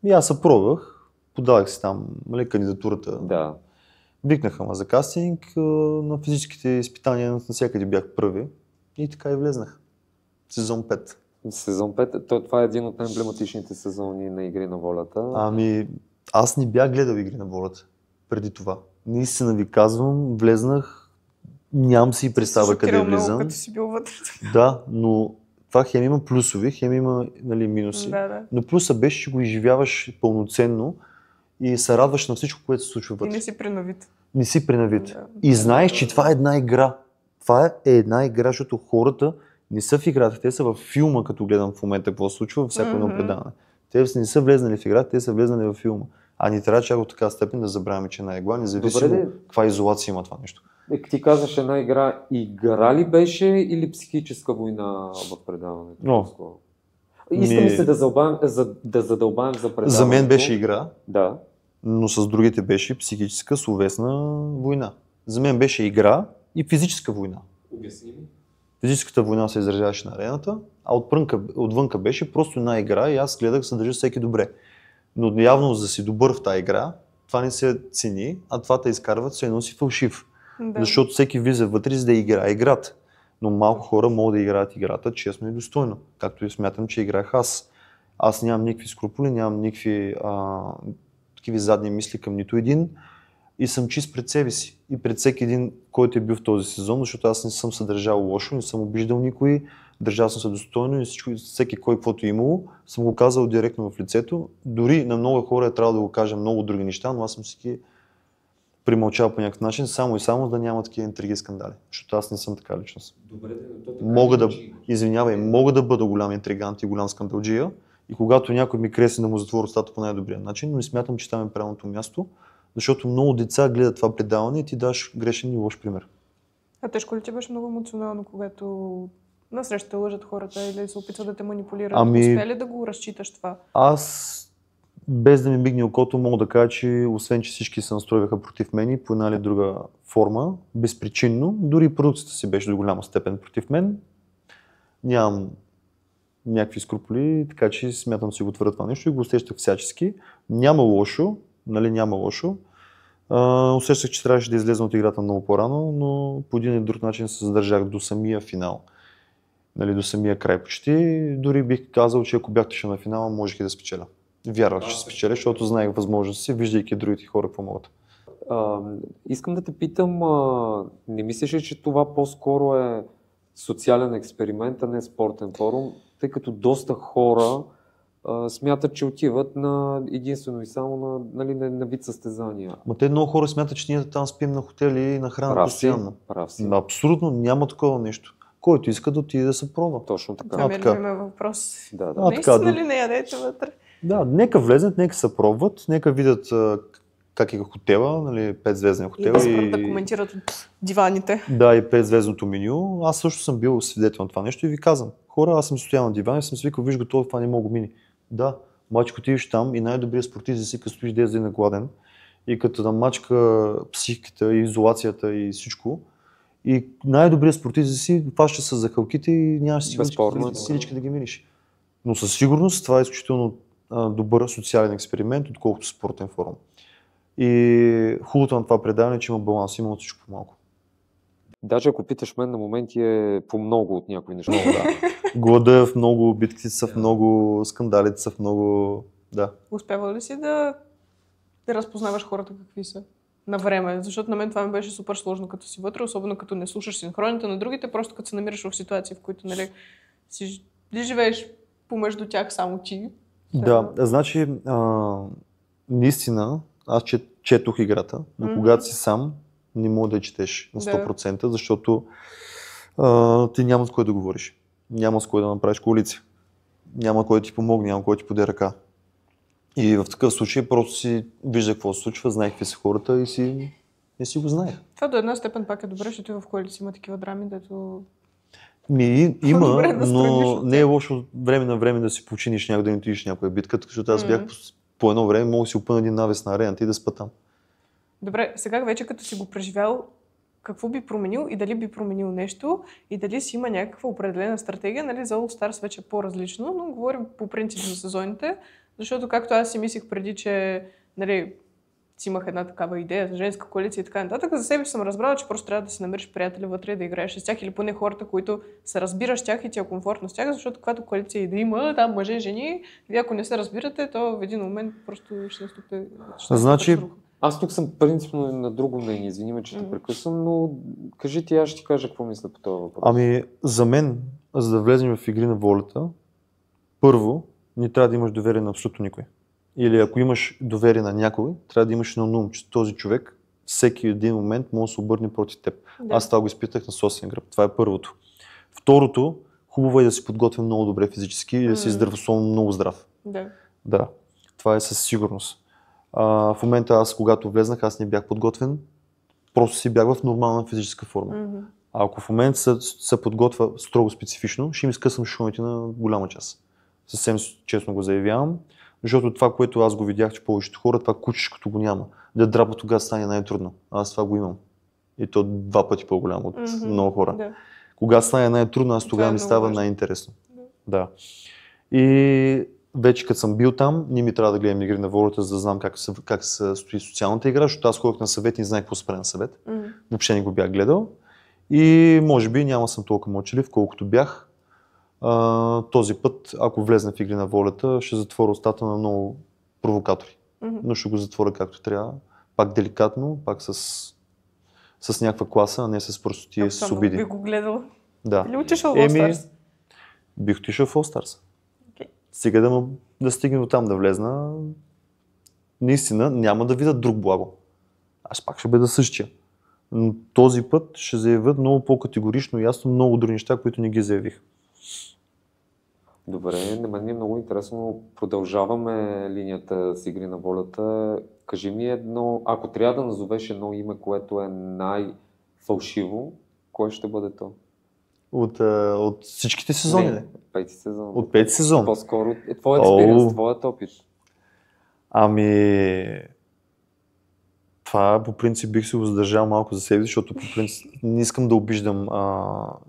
И аз се пробвах, подавах си там кандидатурата. Да. Викнаха ме за кастинг, на физическите изпитания навсякъде бях първи и така и влезнах. Сезон 5. Сезон 5, това е един от най-емблематичните сезони на Игри на волята. Ами, аз не бях гледал Игри на волята преди това. Наистина ви казвам, влезнах, нямам си представа къде влизам. Като си бил вътре. Да, но това хем има плюсови, хем има минуси. Да. Но плюса беше, че го изживяваш пълноценно и се радваш на всичко, което се случва вътре. И не си принавит. Не си принавит. Да. И знаеш, че това е една игра. Това е една игра, защото хората не са в играта, те са във филма, като гледам в момента какво се случва във всяко едно предаване. Те не са влезнали в играта, те са влезнали във филма. А ни трябва чак от така степен да забравяме, че една игла, независимо каква изолация има това нещо. Ти казваш една игра, игра ли беше или психическа война в предаването? Искам се да задълбаем за предаването. За мен беше игра, да. Но с другите беше психическа, словесна война. За мен беше игра и физическа война. Обясни ми. Физическата война се изразяваше на арената, а отвънка беше просто една игра и аз гледах се държа всеки добре. Но явно за да си добър в тази игра, това не се цени, а това те изкарват, все едно си фалшив. Да. Защото всеки влиза вътре, за да играе играта. Но малко хора могат да играят играта честно и достойно, както и смятам, че играех аз. Аз нямам никакви скрупули, нямам никакви такива задни мисли към нито един и съм чист пред себе си и пред всеки един, който е бил в този сезон, защото аз не съм се държал лошо, не съм обиждал никой, държал съм се достойно и всеки кой каквото е имало, съм го казал директно в лицето. Дори на много хора е трябвало да го кажа много други неща, но аз съм си ги примълчал по някакъв начин, само и само да няма такива интриги и скандали, защото аз не съм така личност. Мога да бъда голям интригант и голям скандалджия и когато някой ми кресне да му затворя устата по най-добрия начин, но не смятам, че там е правилното място, защото много деца гледат това предаване и ти даш грешен и лош пример. А тежко ли ти беше много емоционално, когато насреща те лъжат хората или се опитват да те манипулират? Успя ли да го разчиташ това? Аз, без да ми мигне окото, мога да кажа, че освен, че всички се настроиха против мен по една или друга форма, безпричинно, дори продукцията си беше до голяма степен против мен. Нямам някакви скрупули, така че смятам си го твърда това нещо и го усещах всячески. Няма лошо, няма лошо. Усещах, че трябваше да излезна от играта много по-рано, но по един или друг начин се задържах до самия финал. Нали, до самия край почти. Дори бих казал, че ако бях дошъл на финала, можех и да спечеля. Вярвах, че ще спечеля, защото знаех възможности си, виждайки другите хора какво могат. Искам да те питам, не мислиш ли, че това по-скоро е социален експеримент, а не спортен форум, тъй като доста хора смятат, че отиват на единствено и само на вид състезания. Ма те много хора смятат, че ние там спим на хотели и на храна постоянно. Прав си. Абсолютно няма такова нещо. Който иска да отиде да се пробва. Точно така. Това ми е любимия въпрос. Да. Наистина ли не ядете вътре? Да, нека влезнат, нека се пробват, нека видят как е хотела, нали, 5-звезден хотел. И да спрат да коментират от диваните. Да, и 5-звездното меню. Аз също съм бил свидетел на това нещо и ви казвам. Хора, аз съм стоял на диван и съм свикал, виж го това не мога мини. Да, мачка отиваш там и най-добрият спортист си, като стоиш 10 дни гладен и като да мачка психиката и изолацията и всичко. И най-добрият спортист си фаща се за халките и нямаш силички да ги миниш. Но със сигурност това е изключително добър социален експеримент, отколкото спортен форум. И хубавото на това предаване е, че има баланс, има от всичко по-малко. Даже ако питаш мен, на моменти е по много от някои неща. Много, да. Глада е в много, битките са в много, скандалите са в много, да. Успява ли си да разпознаваш хората какви са на време? Защото на мен това ми беше супер сложно като си вътре, особено като не слушаш синхроните на другите, просто като се намираш в ситуации, в които нали, си живееш помежду тях само ти. Да, значи наистина аз четох играта, но когато си сам не мога да я четеш на 100%, защото ти няма с кой да говориш. Няма с кой да направиш коалиция. Няма кой да ти помогне, няма кой да ти поде ръка. И в такъв случай просто си вижда какво се случва, знаех какви са хората и си го знаех. Това до една степен пак е добре, защото и в коалиция има такива драми, дето... Има, но не е лошо време на време да си починиш някой, да не отидеш някоя битка, защото аз бях по едно време, мога да си опъна един навес на арената и да спа там. Добре, сега вече като си го преживял, какво би променил и дали би променил нещо и дали си има някаква определена стратегия, нали, за All Stars вече е по-различно, но говорим по принцип за сезоните, защото както аз си мислих преди, че нали, си имах една такава идея за женска коалиция и така нататък, за себе съм разбрала, че просто трябва да си намериш приятели вътре да играеш с тях или поне хората, които се разбираш с тях и ти е комфортно с тях, защото когато коалиция и да има, там мъже, жени, и ако не се разбирате, то в един момент просто ще наступи. Значи, аз тук съм принципно на друго мнение, извини ме, че те прекъсвам, но кажи ти, аз ще ти кажа какво мисля по този въпрос. Ами, за мен, за да влезем в игри на волята, първо, не трябва да имаш доверие на абсолютно никой. Или ако имаш доверие на някой, трябва да имаш на ум, че този човек всеки един момент може да се обърне против теб. Да. Аз това го изпитах на собствен гръб. Това е първото. Второто, хубаво е да си подготвим много добре физически и да си здравословно много здрав. Да. Това е със сигурност. В момента аз, когато влезнах, аз не бях подготвен, просто си бях в нормална физическа форма. А ако в момента се подготвя строго специфично, ще им скъсам шумите на голяма част. Съвсем честно го заявявам, защото това, което аз го видях, че повечето хора, това кучешкото го няма. Да драпа тогава стане най-трудно. Аз това го имам. И то 2 пъти по-голямо от много хора. Да. Кога стане най-трудно, аз тогава ми става най-интересно. Да. И вече като съм бил там, не ми трябва да гледам игри на волята, за да знам как се стои социалната игра, защото аз ходих на съвет и не знаех какво се прави на съвет. Въобще не го бях гледал. И може би няма съм толкова мълчалив, колкото бях. Този път, ако влезна в игри на волята, ще затворя устата на много провокатори. Но ще го затворя както трябва. Пак деликатно, пак с някаква класа, а не с простотия и с обиди. Би го гледал. Да. Или отишъл в All Stars? Бих отишъл в All Stars. Сега да стигне до там да влезна, наистина няма да видят друг благо. Аз пак ще бъда същия. Но този път ще заявят много по-категорично, ясно, много други неща, които не ги заявих. Добре, на мен ми е много интересно. Продължаваме линията с игри на волята. Кажи ми едно, ако трябва да назовеш едно име, което е най-фалшиво, кое ще бъде то? От всичките сезони? Не, 5 сезон. От 5 сезон? По-скоро е твоят експириенс, твоят опит. Ами... Това по принцип бих се го задържал малко за себе, защото по принцип не искам да обиждам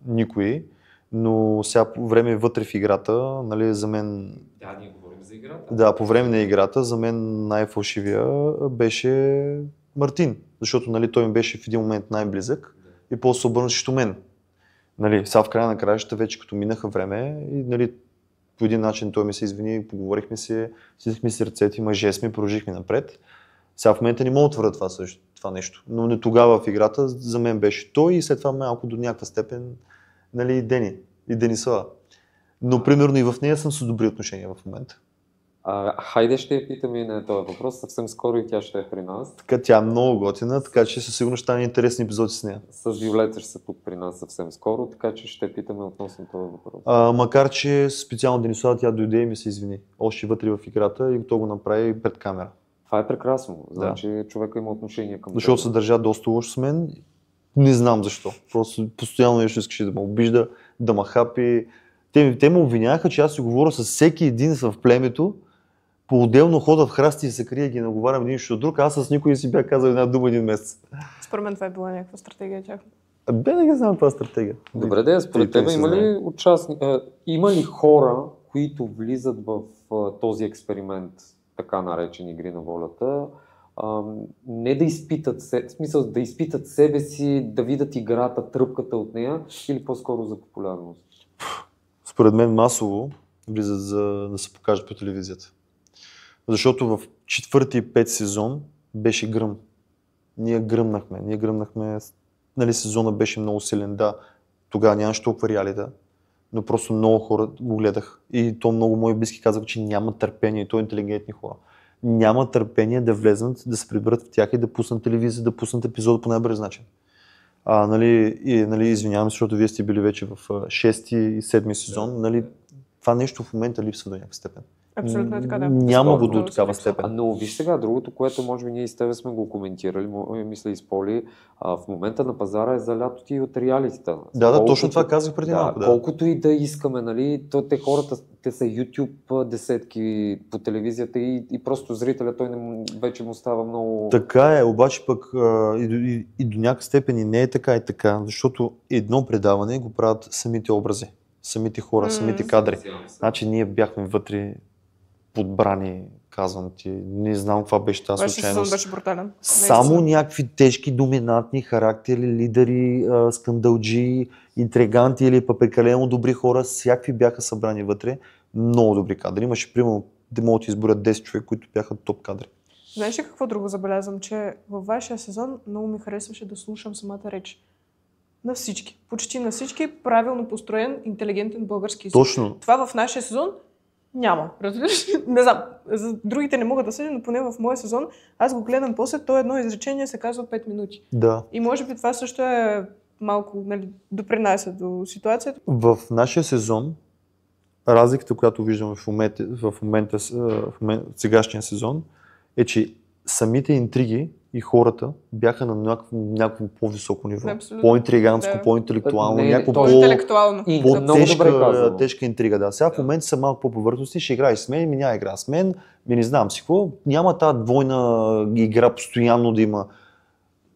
никой, но сега по време вътре в играта, нали, за мен... Да, ние говорим за играта. Да, по време на играта за мен най-фалшивия беше Мартин, защото нали, той ми беше в един момент най-близък и после се обърна срещу мен. Нали, сега в края на краищата вече като минаха време и нали, по един начин той ми се извини, поговорихме си, стиснахме си ръцете, мъже сме, продължихме напред. Сега в момента не мога да твърда това нещо, но не тогава в играта за мен беше той и след това малко до някаква степен нали, и Денисова. Но примерно и в нея съм с добри отношения в момента. Хайде ще я питаме и на този въпрос, съвсем скоро и тя ще е при нас. Така тя е много готина, така че със сигурност ще стане интересни епизоди с нея. С Виолета ще са тук при нас съвсем скоро, така че ще питаме относно този въпрос. Макар че специално Денисова тя дойде и ми се извини. Още вътре в играта и то го направи пред камера. Това е прекрасно, значи човека има отношение към Защото се държа доста лошо с мен, не знам защо. Просто постоянно нещо искаше да ме обижда, да ме хапи. Те ме обвиняваха, че аз си говоря с всеки един в племето, по-отделно хода в храсти и се крия и ги наговарям един от друг, аз с никой не си бях казал една дума един месец. Според мен това е била някаква стратегия тяхна. Бе да ги знам това стратегия. Добре, да, според тебе има ли хора, които влизат в този експеримент, така наречен игри на волята, не да изпитат, в смисъл да изпитат себе си, да видят играта, тръпката от нея или по-скоро за популярност? Според мен масово влизат за да се покажат по телевизията. Защото в 4-ти и 5 сезон беше гръм. Ние гръмнахме, нали сезона беше много силен, да. Тогава нямаше толкова реалита, но просто много хора го гледах. И то много мои близки казаха, че няма търпение, и то интелигентни хора. Няма търпение да влезнат, да се приберат в тях и да пуснат телевизия, да пуснат епизода по най-бърз начин. Нали, извинявам се, защото вие сте били вече в 6-ти и 7-ми сезон. Нали, това нещо в момента липсва до някаква степен. Абсолютно е така, да. Няма го до такава степен. Но виж сега, другото, което може би ние и с тебе сме го коментирали, мисля и с Поли, в момента на пазара е залято и от реалитета. Да, точно това казах преди малко. Да. Колкото и да искаме, нали, те хората, те са YouTube десетки по телевизията и просто зрителя, той вече му става много... Така е, обаче пък и до някаква степен и не е така и така, защото едно предаване го правят самите образи, самите хора, самите кадри. Значи ние бяхме вътре подбрани, казвам ти, не знам каква беше тази случайност. Вашия сезон беше брутален. Само някакви тежки, доминантни характери, лидери, скандалджи, интриганти или пък прекалено добри хора, всякакви бяха събрани вътре. Много добри кадри. Имаше примерно да могат да изборят 10 човека, които бяха топ кадри. Знаеш ли какво друго забелязвам? Че във вашия сезон много ми харесваше да слушам самата реч. На всички. Почти на всички правилно построен, интелигентен български език. Точно. Това в нашия сезон няма. Разбираш? Не знам. За другите не мога да съдя, но поне в моя сезон аз го гледам после, то едно изречение се казва 5 минути. Да. И може би това също е малко, нали, допринася до ситуацията. В нашия сезон разликата, която виждаме в момента сегашния сезон, е, че самите интриги и хората бяха на някакво по-високо ниво. Абсолютно. По-интригантско, Да. по-интелектуално, Интелектуално. по-тежка интрига. Да. Сега в момента са малко по-повърхностни, ще играеш с мен, няма игра с мен, не знам си какво. Няма тази двойна игра постоянно да има.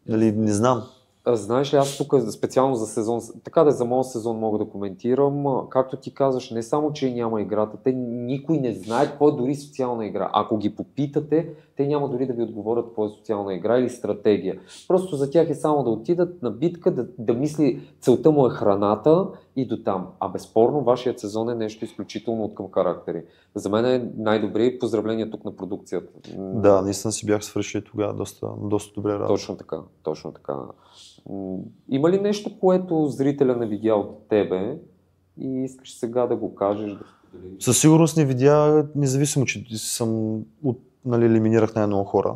Нали, не знам. Знаеш ли, аз тук специално за сезон, така да за моят сезон мога да коментирам, както ти казваш, не само, че няма играта, никой не знае какво е дори социална игра. Ако ги попитате, те няма дори да ви отговорят какво е социална игра или стратегия. Просто за тях е само да отидат на битка, да мисли, целта му е храната и до там. А безспорно, вашият сезон е нещо изключително от към характери. За мен е най-добре поздравления тук на продукцията. Да, наистина си бях свършили тогава доста добре работа. Точно така. Има ли нещо, което зрителя не видя от тебе и искаш сега да го кажеш? Със сигурност не видя, независимо, че елиминирах най-много хора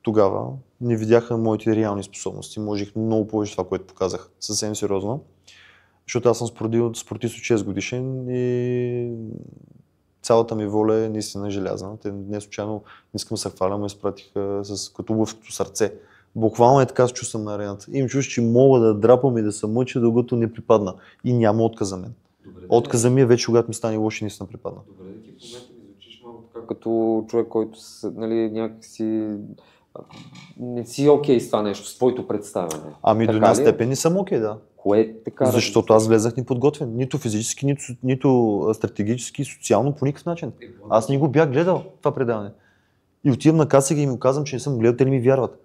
тогава, не видяха моите реални способности. Можех много повече това, което показах. Съвсем сериозно. Защото аз съм спортист от 6 годишен и цялата ми воля е наистина желязна. Те не случайно, не искам да се хваля, ме изпратиха като лъвското сърце. Буквално е така се чувствам на арената. Им чувствам, че мога да драпам и да се мъча, докато не припадна. И няма отказ за мен. Отказа ми е вече, когато ми стане лошо и наистина припадна. Добре, да ти в момента ми звучиш малко така, като човек, който нали, някакси не си окей с това нещо, с твоето представяне. Ами до една степен не съм окей, да. Кое така? Защото аз влезах неподготвен. Нито физически, нито стратегически, социално по никакъв начин. Аз не го бях гледал това предаване. И отивам на каса и им казвам, че не съм гледал, те не ми вярват.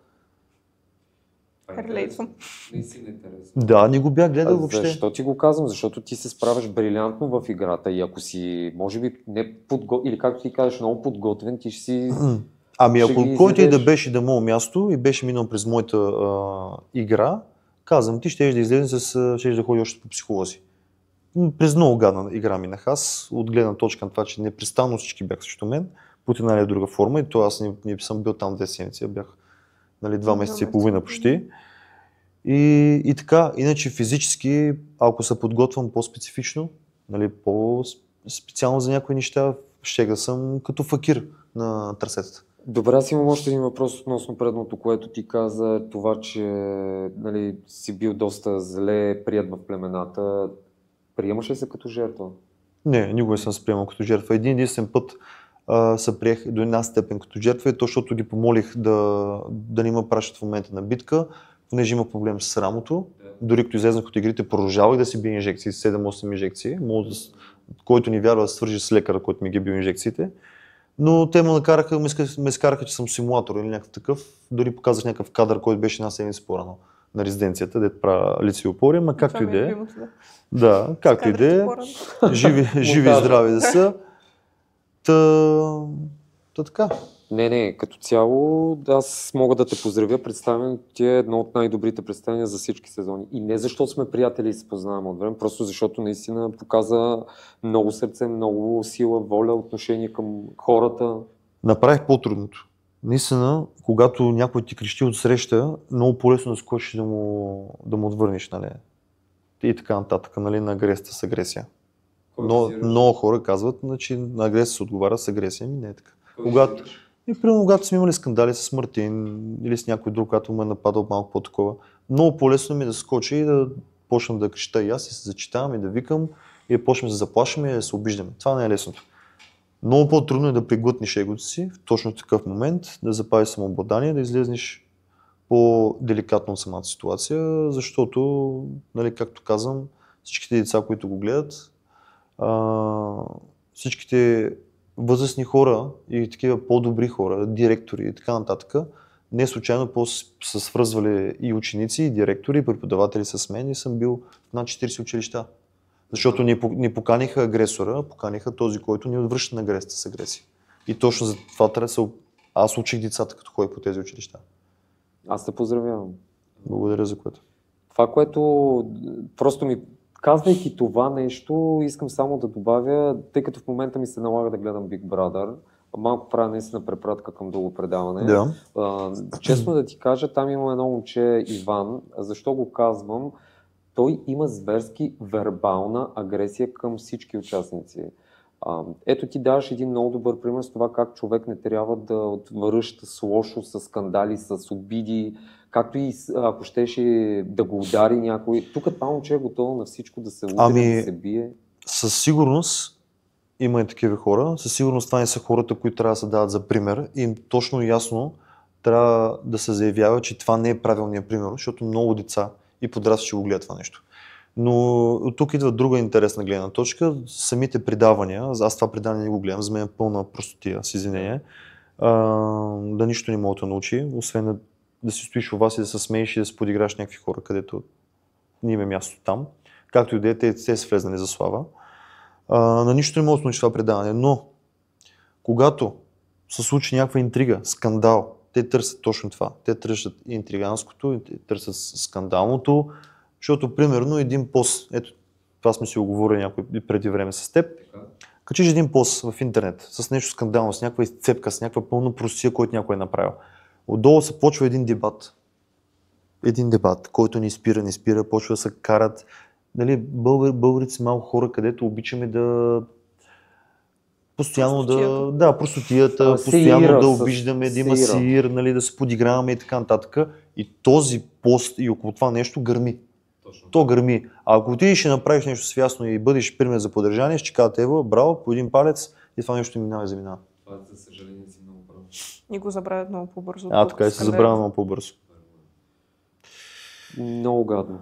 Релейтвам. Наистина интересно. Да, не го бях гледал въобще. Защо ти го казвам? Защото ти се справяш брилянтно в играта и ако си, може би, не или както ти кажеш, много подготвен, ти ще си... Ами ще ако ги който и да изядеш. беше на моето място и беше минал през моята игра, казвам ти, щеш да излезе щеш да ходи още по психолози. През много гадна игра минах аз, от гледна точка на това, че непрестанно всички бяха срещу мен, под една или друга форма и то аз не съм бил там 2 седмици, бях 2 месеца и половина почти. И така, иначе физически, ако се подготвям по-специфично, нали, по-специално за някои неща, ще да съм като факир на трасетата. Добре, аз имам още един въпрос относно предното, което ти каза, това, че нали, си бил доста зле прият в племената. Приемаш ли се като жертва? Не, никога не съм се приемал като жертва. Един път се приех до една степен като жертва и то, защото ги помолих да не ме пращат в момента на битка, понеже има проблем с рамото. Дори като излезнах от игрите, продължавах да си бия инжекции, 7-8 инжекции. Който ни вярва да свържи с лекара, който ми ги бил инжекциите. Но те ме скараха, че съм симулатор или някакъв такъв. Дори показах някакъв кадър, който беше една седмица по-рано на резиденцията, дето правя лице и опори, ама както и да е. Да, както и да е. Живи и здрави да са. Та така. Не, като цяло аз мога да те поздравя. Представянето ти е едно от най-добрите представяния за всички сезони. И не защото сме приятели и се познаваме от време, просто защото наистина показа много сърце, много сила, воля, отношение към хората. Направих по-трудното. Наистина, когато някой ти крещи от среща, много по-лесно да скочиш да му отвърнеш, нали? И така нататък, нали, на агресията с агресия. Но много хора казват, че на агресия се отговаря с агресия. Не е така. Когато сме имали скандали с Мартин или с някой друг, когато ме е нападал малко по-такова, много по-лесно ми е да скоча и да почна да креща и аз и се зачитавам и да викам и да почнем да се заплашваме и да се обиждаме. Това не е лесното. Много по-трудно е да приглътнеш егото си в точно такъв момент, да запазиш самообладание, да излезнеш по-деликатно от самата ситуация, защото, нали, както казвам, всичките деца, които го гледат, всичките възрастни хора и такива по-добри хора, директори и така нататък, не случайно са свързвали и ученици, и директори, и преподаватели с мен и съм бил в над 40 училища. Защото ни поканиха агресора, поканиха този, който ни отвръща на агресията с агресия. И точно за това аз учих децата, като ходя по тези училища. Аз те поздравявам. Благодаря за което. Това, което просто ми казвайки това нещо, искам само да добавя, тъй като в момента ми се налага да гледам Big Brother, малко правя наистина препратка към друго предаване. Да. Честно да ти кажа, там има едно момче, Иван. Защо го казвам? Той има зверски вербална агресия към всички участници. Ето ти даваш един много добър пример с това как човек не трябва да отвръща с лошо, с скандали, с обиди, както и ако щеше да го удари някой. Тук това момче е готово на всичко да се удари, да се бие. Със сигурност има и такива хора. Със сигурност това не са хората, които трябва да се дават за пример. И точно и ясно трябва да се заявява, че това не е правилният пример, защото много деца и подрастващи ще го гледат това нещо. Но тук идва друга интересна гледна точка. Самите предавания, аз това предаване не го гледам, за мен е пълна простотия, с извинение. Да нищо не мога да научи, освен да си стоиш у вас и да се смееш и да се подиграш някакви хора, където не има място там. Както и да е, те са влезнали за слава. На нищо не мога да научи това предаване, но когато се случи някаква интрига, скандал, те търсят точно това. Те търсят интриганското, те търсят скандалното, защото примерно един пост, ето това сме си оговорили някой преди време с теб, качиш един пост в интернет с нещо скандално, с някаква изцепка, с някаква пълна простия, който някой е направил. Отдолу се почва един дебат. Един дебат, който не спира, почва да се карат. Нали, българите са малко хора, където обичаме да постоянно простотията, постоянно да обиждаме, да има сир, нали, да се подиграваме и така нататък. И този пост и около това нещо гърми. Точно. То гърми. А ако отидеш и направиш нещо свясно и бъдеш пример за поддържание, ще кажат, ево, браво, по един палец и това нещо минава и заминава. Това, за съжаление, си много право. И го забравят много по-бързо. Така и се забравя много по-бързо. Много гадно.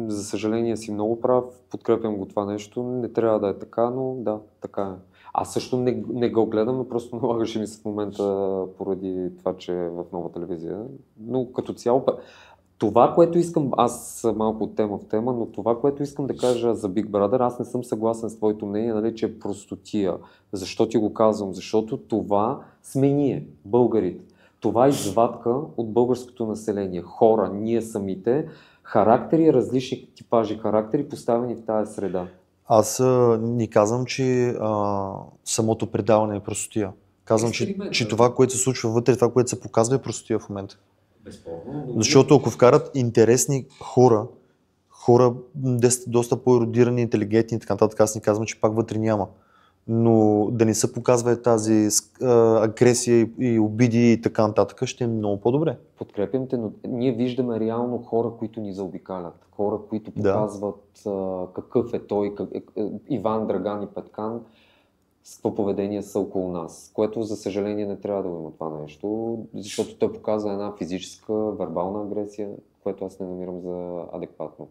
За съжаление си много прав, подкрепям го това нещо, не трябва да е така, но да, така е. Аз също не го гледам, но просто налагаше ми се в момента поради това, че е в Нова телевизия. Но като цяло, Това, което искам, аз малко от тема в тема, но това, което искам да кажа за Big Brother, аз не съм съгласен с твоето мнение, нали, че е простотия. Защо ти го казвам? Защото това сме ние, българите. Това е извадка от българското население. Хора, ние самите, характери, различни типажи характери, поставени в тази среда. Аз не казвам, че самото предаване е простотия. Казвам, че това, което се случва вътре, това, което се показва, е простотия в момента. Безспорно. Защото ако вкарат интересни хора доста по-еродирани, интелигентни и така нататък, аз не казвам, че пак вътре няма. Но да не се показва тази агресия и обиди и така нататък, ще е много по-добре. Подкрепям те, но ние виждаме реално хора, които ни заобикалят. Хора, които показват какъв е той, Иван, Драган и Петкан, с какво поведение са около нас. Което, за съжаление, не трябва да го има това нещо, защото той показва една физическа, вербална агресия, което аз не намирам за адекватно.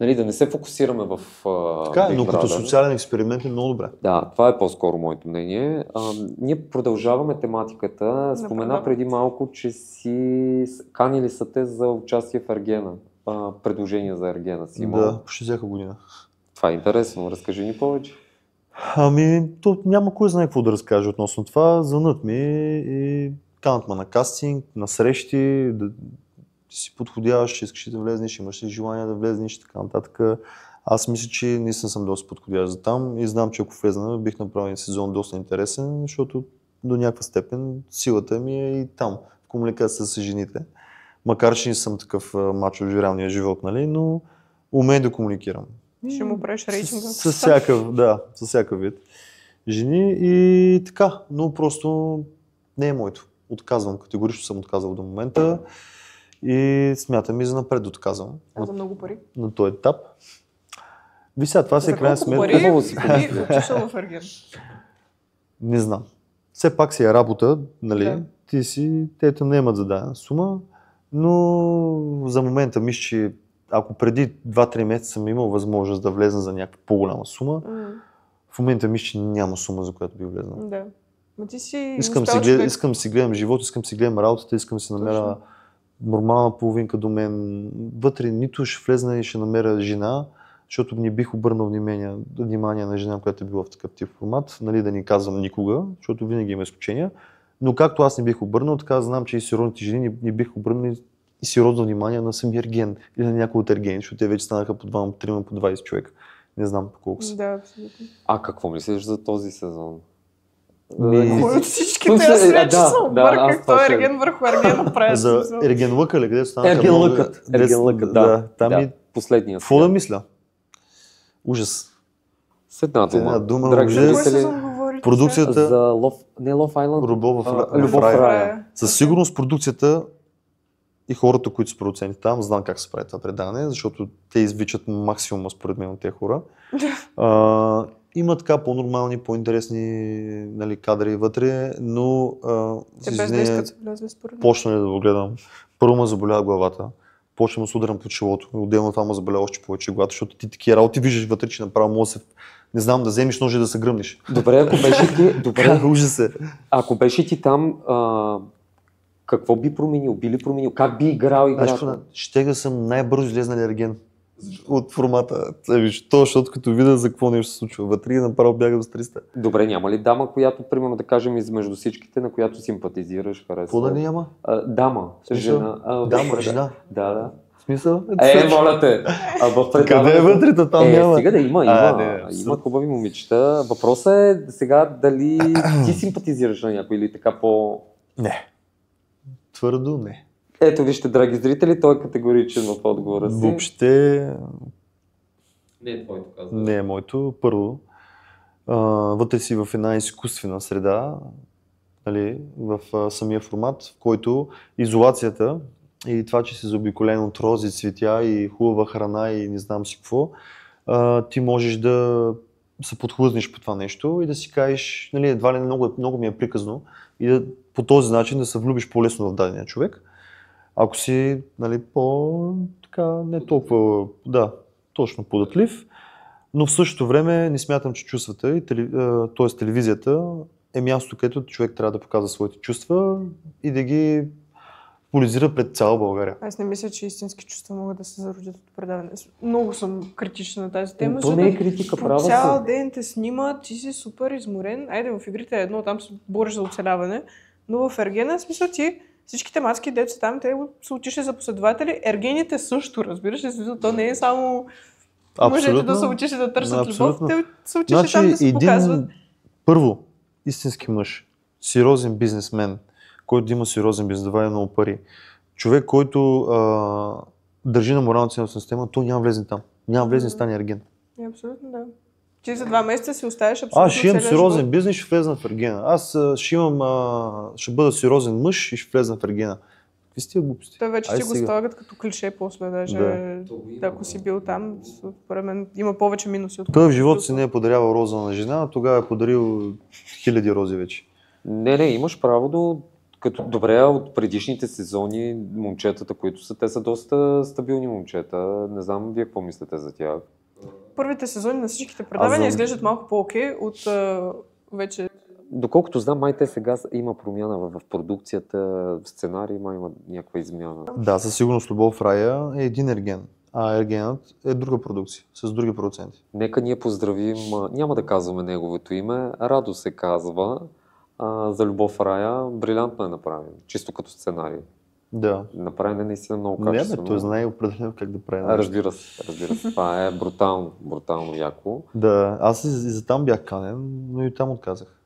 Нали, да не се фокусираме в така е, но Big като Brother. социален експеримент е много добре. Да, това е по-скоро моето мнение. Ние продължаваме тематиката. Спомена преди малко, че си канили са те за участие в Ергена. Предложения за Ергена си имал. Да, почти всяка година. Това е интересно. Разкажи ни повече. То няма кой знае какво да разкаже относно това. Звънат ми и канат ме на кастинг, на срещи, да си подходящ, искаш да влезнеш, имаш ли желание да влезнеш и така нататък. Аз мисля, че наистина съм доста подходящ за там и знам, че ако влезна, бих направил сезон доста интересен, защото до някаква степен силата ми е и там, в комуникация с жените. Макар, че не съм такъв мачо в реалния живот, нали, но умея да комуникирам. Ще му правиш рейтинга. С всякакъв вид жени и така, но просто не е моето. Отказвам, категорично съм отказал до момента и смятам и за напред да отказвам. А за много пари? На този етап. Вися, това се крайна сметка. Хубаво си отишъл в Ерген. Не знам. Все пак си е работа, нали? Да. Ти си, те не имат зададена сума, но за момента мисля, че ако преди 2-3 месеца съм имал възможност да влезна за някаква по-голяма сума, в момента мисля, че няма сума, за която би влезнал. Да. Ма ти си Искам да си гледам живот, искам да си гледам работата, искам да си намеря нормална половинка до мен. Вътре нито ще влезна и ще намеря жена, защото не бих обърнал внимание на жена, която е била в такъв тип формат. Нали, да ни казвам никога, защото винаги има изключения. Но както аз не бих обърнал, така знам, че и сериозните жени не бих обърнал и сериозно внимание на самия Ерген или на някои от Ергени, защото те вече станаха по 2-3, по 20 човека. Не знам по колко са. Да, абсолютно. А какво мислиш за този сезон? Кой от всичките аз вече се обърках, той Ерген върху Ерген прави. За Ерген Лъка ли, където станаха Ерген Лъкът, да. Там и последния. какво да мисля? Ужас. С една дума. Драги зрители, продукцията за Love Island. Любов в рая. Със сигурност продукцията и хората, които са продуценти там, знам как се прави това предаване, защото те извичат максимума според мен от тези хора. Има така по-нормални, по-интересни, нали, кадри вътре, но почна да го гледам. Първо ме заболя главата, почвам да се ударам по челото, отделно това ме заболя още повече главата, защото ти такива работи виждаш вътре, че направо може да се, не знам, да вземеш ножа и да се гръмнеш. Добре, ако беше ти, ужас е. Ако беше ти там, какво би променил? Би ли променил? Как би играл играта? Ще да съм най-бързо излезнал Ерген от формата. Защото като видя за какво нещо се случва вътре, направо бягам с 300. Добре, няма ли дама, която, примерно да кажем, измежду всичките, на която симпатизираш, харесва? Какво да няма? Дама, жена. Жена? Да. В смисъл? Моля те! Къде е вътре, там няма? Стига да има хубави момичета. Въпросът е сега дали ти симпатизираш на някой или така по... Не. Твърдо не. Ето вижте, драги зрители, той е категоричен в отговора си. Въобще не е твоето казване. Не е моето. Първо, вътре си в една изкуствена среда, нали, в самия формат, в който изолацията и това, че си заобиколен от рози, цветя и хубава храна и не знам си какво, ти можеш да се подхлъзнеш по това нещо и да си кажеш, нали, едва ли много ми е приказно и да, по този начин да се влюбиш по-лесно в дадения човек. Ако си, нали, не толкова, точно податлив, но в същото време не смятам, че чувствата, т.е. телевизията е място, където човек трябва да показва своите чувства и да ги популяризира пред цяла България. Аз не мисля, че истински чувства могат да се зародят от предаване. Много съм критична на тази тема. То не е критика, по права цял си. ден те снимат, ти си супер изморен. Айде, в игрите е едно, там се бориш за оцеляване. Но в Ергена, в смисъл ти, всичките мацки деца там, те са отишли за последователи. Ергените също, разбираш ли? То не е само мъжете да са отишли да търсят любов, те са отишли там да се показват. Първо, истински мъж, сериозен бизнесмен, който има сериозен бизнес, давай много пари. Човек, който държи на моралната ценностна система, то няма влезне там. Няма влезне да стане ерген. Абсолютно, да. Ти за 2 месеца си оставиш абсолютно Аз ще имам целия сериозен живот. бизнес, ще влезна в ергена. Аз ще бъда сериозен мъж и ще влезна в ергена. Какви сте глупости? Той вече Айде си го сега. слагат като клише после, даже Да. ако си бил там, според мен има повече минуси от Той в живота си не е подарявал роза на жена, а тогава е подарил хиляди рози вече. Не, имаш право като добре от предишните сезони момчетата, които са, те са доста стабилни момчета. Не знам вие какво мислите за тях. Първите сезони на всичките предавания Аз изглеждат малко по-окей от вече. Доколкото знам, май те сега има промяна в продукцията, в сценарий, май има някаква измяна. Да, със сигурност Любов в рая е един ерген, а ергенът е друга продукция, с други продуценти. Нека ние поздравим, няма да казваме неговото име, Радо се казва, за Любов в рая, брилянтно е направен, чисто като сценарий. Да. Направен е наистина много Не, качествено. той знае определено как да прави. Разбира се. Това е брутално яко. Да, аз и за там бях канен, но и там отказах.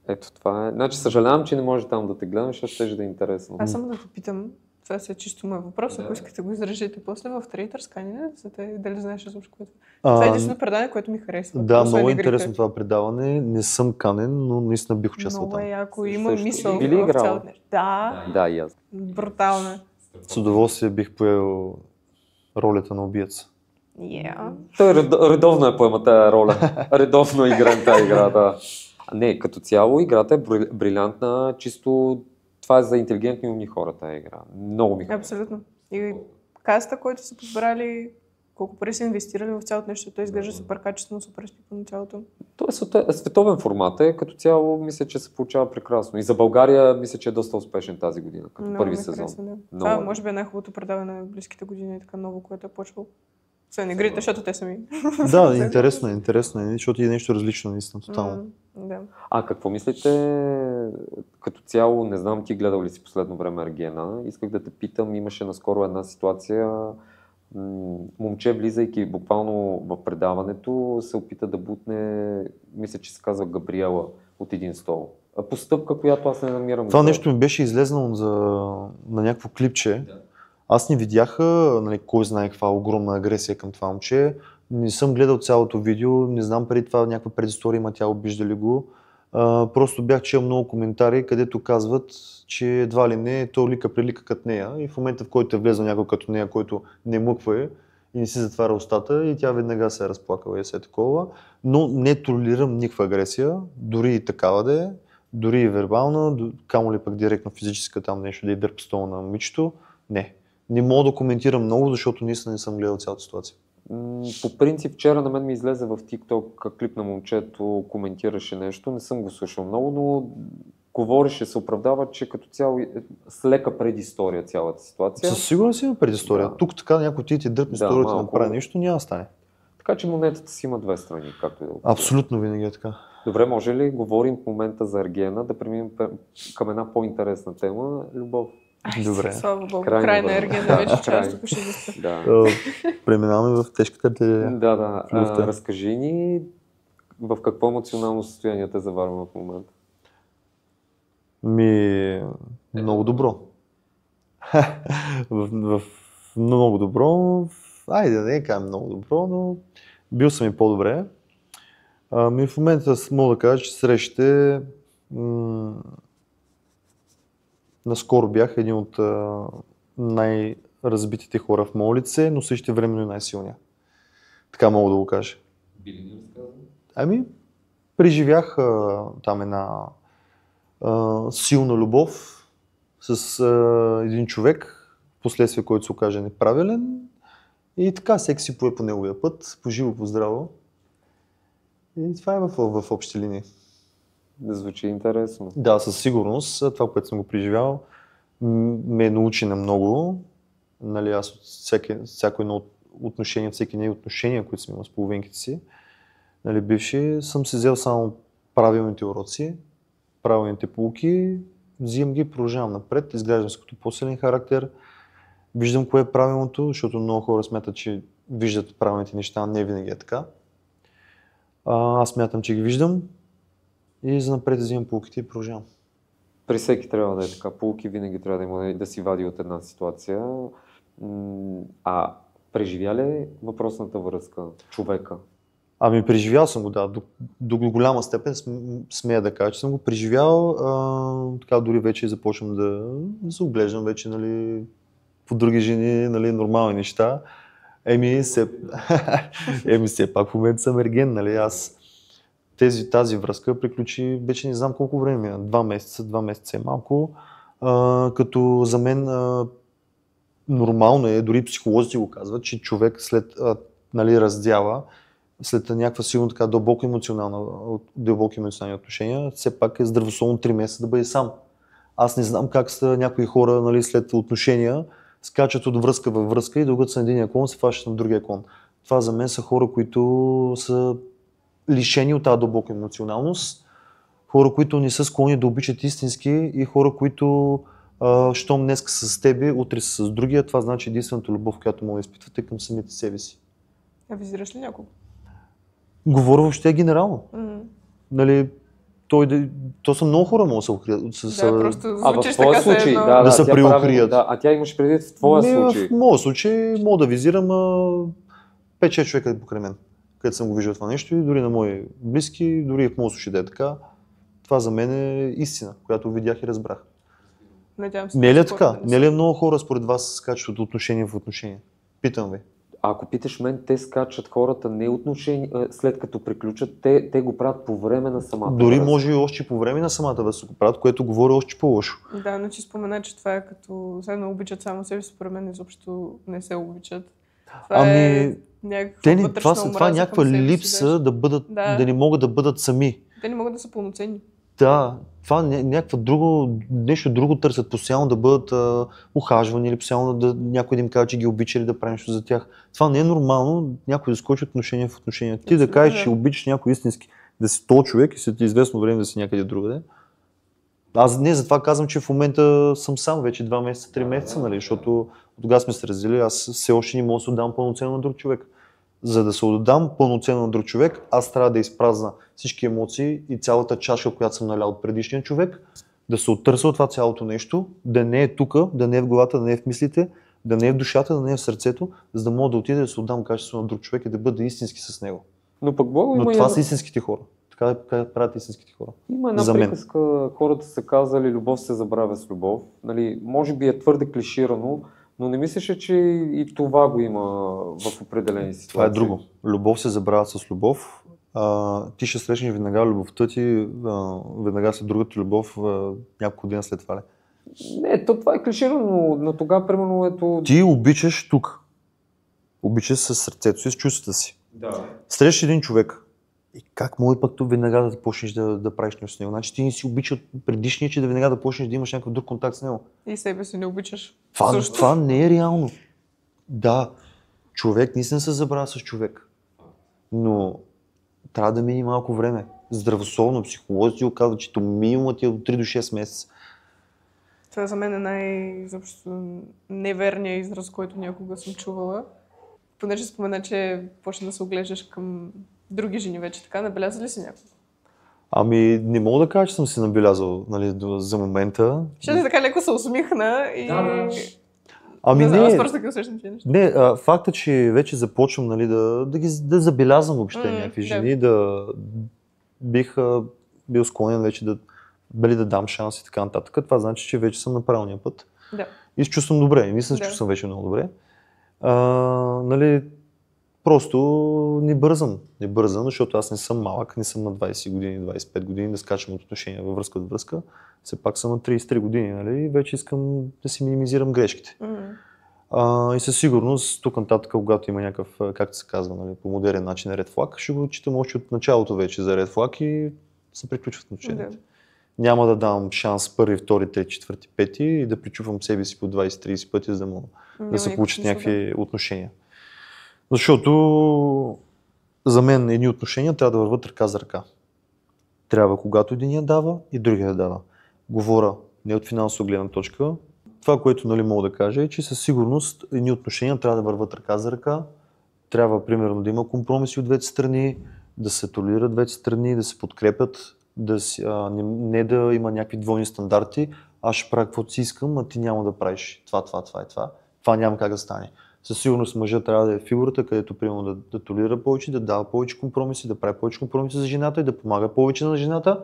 Ето това е. Значи съжалявам, че не може там да те гледам, защото ще да е интересно. Аз само да те питам, това си е чисто мой въпрос, ако искате го изражите после в Traitors канене, дали знаеш изобщо което. Това е единствено предаване, което ми харесва. Да, освен много игрите. интересно това предаване. Не съм канен, но наистина бих участвал Много там. е яко, има Също. мисъл Би ли в играла? цялото нещо. Да, Да, и аз. брутално е. С удоволствие бих поел ролята на убиец. Yeah. Той редовно е поема тая роля. Редовно играем тази игра, да. Не, като цяло играта е брилянтна, чисто това е за интелигентни умни хора тази игра. Много ми харесва. Абсолютно. И каста, който са подбрали, колко пари са инвестирали в цялото нещо, той изглежда супер качествено, супер изпипано цялото. То е световен формат, като цяло мисля, че се получава прекрасно. И за България мисля, че е доста успешен тази година, като Много първи ми сезон. харесва, да. Много Това е. може би е най-хубавото предаване в близките години, така ново, което е почвало. Освен игрите, защото те са ми. Да, интересно е, защото е нещо различно, наистина, тотално. Да. А какво мислите като цяло, не знам ти гледал ли си последно време Ергена, исках да те питам, имаше наскоро една ситуация, момче влизайки буквално в предаването се опита да бутне, мисля, че се казва Габриела от един стол. Постъпка, която аз не намирам. Това нещо ми беше излезнало на някакво клипче. Аз не видях, нали, кой знае каква огромна агресия към това момче. Не съм гледал цялото видео, не знам преди това някаква предистория има, тя обижда ли го. Просто бях чел много коментари, където казват, че едва ли не то лика прилика като нея и в момента, в който е влезъл някой като нея, който не мъква и не си затваря устата и тя веднага се е разплакала и се е такова. Но не толерирам никаква агресия, дори и такава да е, дори и вербална, камо ли пък директно физическа там нещо да е дърпа стола на момичето. Не мога да коментирам много, защото наистина не съм гледал цялата ситуация. По принцип, вчера на мен ми излезе в TikTok клип на момчето, коментираше нещо, не съм го слушал много, но говореше, се оправдава, че като цяло с лека предистория цялата ситуация. Със сигурност има предистория. Да. Тук така някой ти дърпне историята да направи нещо, няма да стане. Така че монетата си има две страни, както и да го Абсолютно винаги е така. Добре, може ли говорим в момента за Ергена, да преминем към една по-интересна тема, любов? Добре. Слава Богу, Крайно край на време. Ергена Да, вече край. част тук ще заспя. Да. Преминаваме в тежката артилерия. Да. Любовта. Разкажи ни в какво емоционално състояние те заварваме в момента. Много добро. в много добро. Айде, не кажем много добро, но бил съм и по-добре. В момента мога да кажа, че срещите наскоро бях един от най-разбитите хора в моя лице, но също времено и най-силния. Така мога да го кажа. Би ли ни разказал? Преживях там една силна любов с един човек, последствие който се окаже неправилен и така всеки си пое по неговия път, по живо, по здраво. И това е в общи линии. Да звучи интересно. Да, със сигурност това, което съм го преживял, ме научи на много. Нали, аз от всяко едно отношение, всеки не отношения, които съм имал с половинките си, нали, бивши, съм си взел само правилните уроци, правилните поуки, взимам ги, продължавам напред, изглеждам се като по-силен характер, виждам кое е правилното, защото много хора смятат, че виждат правилните неща, не винаги е така. Аз смятам, че ги виждам и занапред взимам поуките и продължавам. При всеки трябва да е така. Поуки винаги трябва да има да си вади от една ситуация. А преживя ли въпросната връзка човека? Ами преживял съм го, да. До голяма степен смея да кажа, че съм го преживял. Така дори вече започвам да се оглеждам вече, нали, по други жени, нали, нормални неща. Все пак в момента съм ерген, нали. Аз тази връзка приключи вече не знам колко време, 2 месеца е малко. Като за мен нормално е, дори психолозите го казват, че човек след нали, раздяла, след някаква силно така дълбоки емоционални отношения, все пак е здравословно 3 месеца да бъде сам. Аз не знам как са някои хора, нали, след отношения скачат от връзка във връзка и докато са на единия клон, се фащат на другия клон. Това за мен са хора, които са лишени от тази дълбока емоционалност, хора, които не са склонни да обичат истински и хора, които щом днес са с тебе, утре са с другия, това значи единствената любов, която мога да изпитвате към самите себе си. А визираш ли някого? Говоря въобще генерално. Нали, то са много хора, могат да се укрият. Да, просто в звучиш твоя така случай, да се приукрият. Да, а тя имаш предвид в твоя случай. В моя случай мога да визирам 5-6 човека покрай мен, където съм го виждал това нещо и дори на мои близки, дори и в моя случай да е така. Това за мен е истина, която видях и разбрах. Надявам се. Не е ли така? Не е ли много хора според вас скачат от отношение в отношение? Питам ви. Ако питаш мен, те скачат хората не отношения, след като приключат, те го правят по време на самата Дори връзка. може и още по време на самата връзка го правят, което говори още по-лошо. Да, но че спомена, че това е като седно обичат само себе си, според мен изобщо не се обичат. Това е някаква вътрешна омраза това е някаква към себе си, липса да не могат да бъдат сами. Те не могат да са пълноценни. Да, това нещо друго търсят, постоянно да бъдат ухажвани или постоянно някой да им каже, че ги обича или да прави нещо за тях. Това не е нормално, някой да скочи отношение в отношение. Ти да кажеш, че обичаш някой истински, да си този човек и след известно време да си някъде другаде. Аз не затова казвам, че в момента съм сам вече 2 месеца, 3 месеца, нали, защото тогава сме се разделили, аз все още не мога да се отдам пълноценно на друг човек. За да се отдам пълноценно на друг човек, аз трябва да изпразна всички емоции и цялата чаша, която съм налял от предишния човек, да се оттърся от това цялото нещо, да не е тук, да не е в главата, да не е в мислите, да не е в душата, да не е в сърцето, за да мога да отида да се отдам качествено на друг човек и да бъда истински с него. Но пък Благо има това са истинските хора. Така правят истинските хора. Има една приказка, хората са казали, любов се забравя с любов. Нали, може би е твърде клиширано, но не мислиш, че и това го има в определени ситуации? Това е друго. Любов се забравя с любов. Ти ще срещнеш веднага любовта ти, веднага след другата любов, няколко дена след това. Не, това е клиширано, но тогава примерно ето... Ти обичаш тук. Обичаш със сърцето си, с чувствата си. Да. Срещаш един човек. И как може пък тук веднага да почнеш да правиш нещо с него? Значи ти не си обичал предишния, че да веднага да почнеш да имаш някакъв друг контакт с него. И себе си не обичаш. Това не е реално. Да, човек наистина се забравя с човек. Но трябва да мине малко време. Здравословно, психолозите го казват, че минимумът ти е от 3 до 6 месеца. Това за мен е неверният израз, който някога съм чувала. Понеже спомена, че почна да се оглеждаш към други жени вече, така, набеляза ли си някого? Ами не мога да кажа, че съм си набелязал, нали, за момента. Ще така леко се усмихна и... Ами не, аз просто така усещам тия неща. Не, факта, че вече започвам, нали, да забелязвам въобще някакви жени, да бих бил склонен вече да дам шанс и така нататък. Това значи, че вече съм на правилния път. Да. И се чувствам добре. И мисля, че чувствам вече много добре. Нали, просто не бързам, защото аз не съм малък, не съм на 20 години, 25 години да скачам от отношения във връзка от връзка. Все пак съм на 33 години, нали, и вече искам да си минимизирам грешките. И със сигурност, тук нататък, когато има някакъв, както се казва, нали, по модерен начин ред флаг, ще го читам още от началото вече за ред флаг и се приключват отношенията. Няма да давам шанс първи, втори, трети, четвърти, пети и да причупвам себе си по 20-30 пъти, за да мога да се получат някакви отношения. Защото за мен едни отношения трябва да върват ръка за ръка. Трябва когато единия дава и другия да дава. Говоря не от финансова гледна точка. Това, което мога да кажа е, че със сигурност едни отношения трябва да върват ръка за ръка. Трябва примерно да има компромиси от двете страни, да се толерират двете страни, да се подкрепят, не да има някакви двойни стандарти. Аз ще правя каквото си искам, а ти няма да правиш това и това. Това няма как да стане. Със сигурност мъжът трябва да е фигурата, където примерно да толерира повече, да дава повече компромиси, да прави повече компромиси за жената и да помага повече на жената,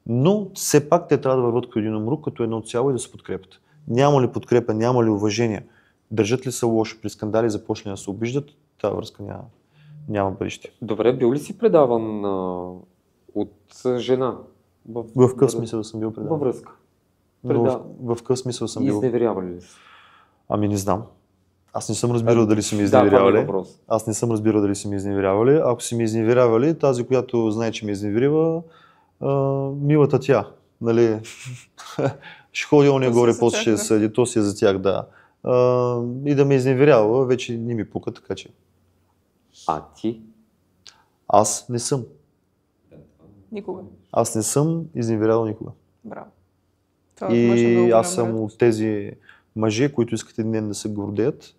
но все пак те трябва да върват като един умрук, като едно цяло и да се подкрепят. Няма ли подкрепа, няма ли уважение, държат ли се лошо, при скандали започне да се обиждат, тази връзка няма бъдеще. Добре, бил ли си предаван от жена? В какъв смисъл съм бил предаван? Във връзка. В какъв смисъл съм бил? Изневерявали ли си? Ами не знам. Аз не съм разбирал дали са ми изневерявали. Аз не съм разбирал дали са ми изневерявали. Ако са ми изневерявали, тази, която знае, че ми изневерива, милата тя. Нали? Ще ходи ония горе, после ще съди, то си е за тях, да. И да ме изневерява, вече не ми пука, така че. А ти? Аз не съм. Никога. Аз не съм изневерявал никога. Браво. И аз съм от тези мъже, които искат един ден да се гордеят,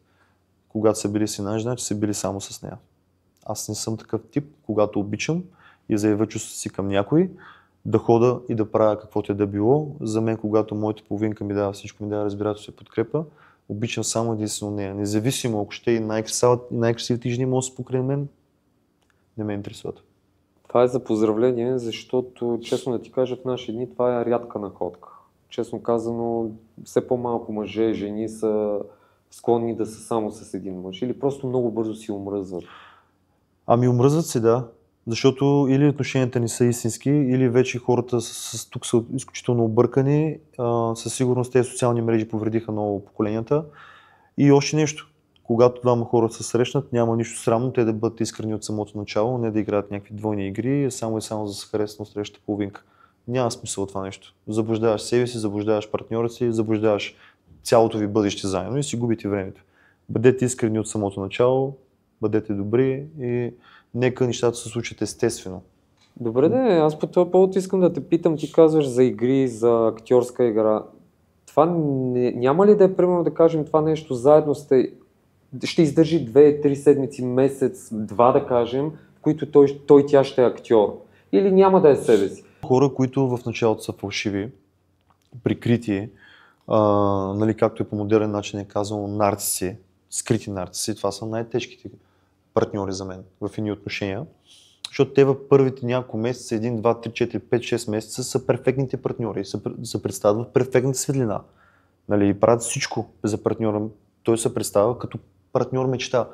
когато са били с една жена, че са били само с нея. Аз не съм такъв тип, когато обичам и заявя чувството си към някой, да хода и да правя каквото е да било. За мен, когато моята половинка ми дава всичко, ми дава разбирателство и подкрепа, обичам само единствено нея. Независимо, ако ще и най-красивите жени могат да се покрай мен, не ме интересуват. Това е за поздравление, защото, честно да ти кажа, в наши дни това е рядка находка. Честно казано, все по-малко мъже, жени са склонни да са само с един мъж или просто много бързо си омръзват. Ами омръзват си, да. Защото или отношенията ни са истински, или вече хората тук са изключително объркани. Със сигурност тези социални мрежи повредиха много поколенията. И още нещо. Когато двама хора се срещнат, няма нищо срамно те да бъдат искрени от самото начало, не да играят някакви двойни игри, само и само за да се харесат на срещата половинка. Няма смисъл от това нещо. Заблуждаваш себе си, заблуждаваш партньора си, заблуждаваш цялото ви бъдеще заедно и си губите времето. Бъдете искрени от самото начало, бъдете добри и нека нещата се случат естествено. Добре, аз по този повод искам да те питам, ти казваш за игри, за актьорска игра. Това няма ли да е, примерно да кажем, това нещо заедно ще издържи 2-3 седмици, месец, 2 да кажем, в които той тя ще е актьор? Или няма да е себе си? Хора, които в началото са фалшиви, прикрити, нали, както и по модерен начин е казано, нарциси, скрити нарциси, това са най-тежките партньори за мен в едни отношения. Защото те в първите няколко месеца, 1, 2, 3, 4, 5, 6 месеца са перфектните партньори, се представят в перфектната светлина. Нали, правят всичко за партньора, той се представя като партньор мечта.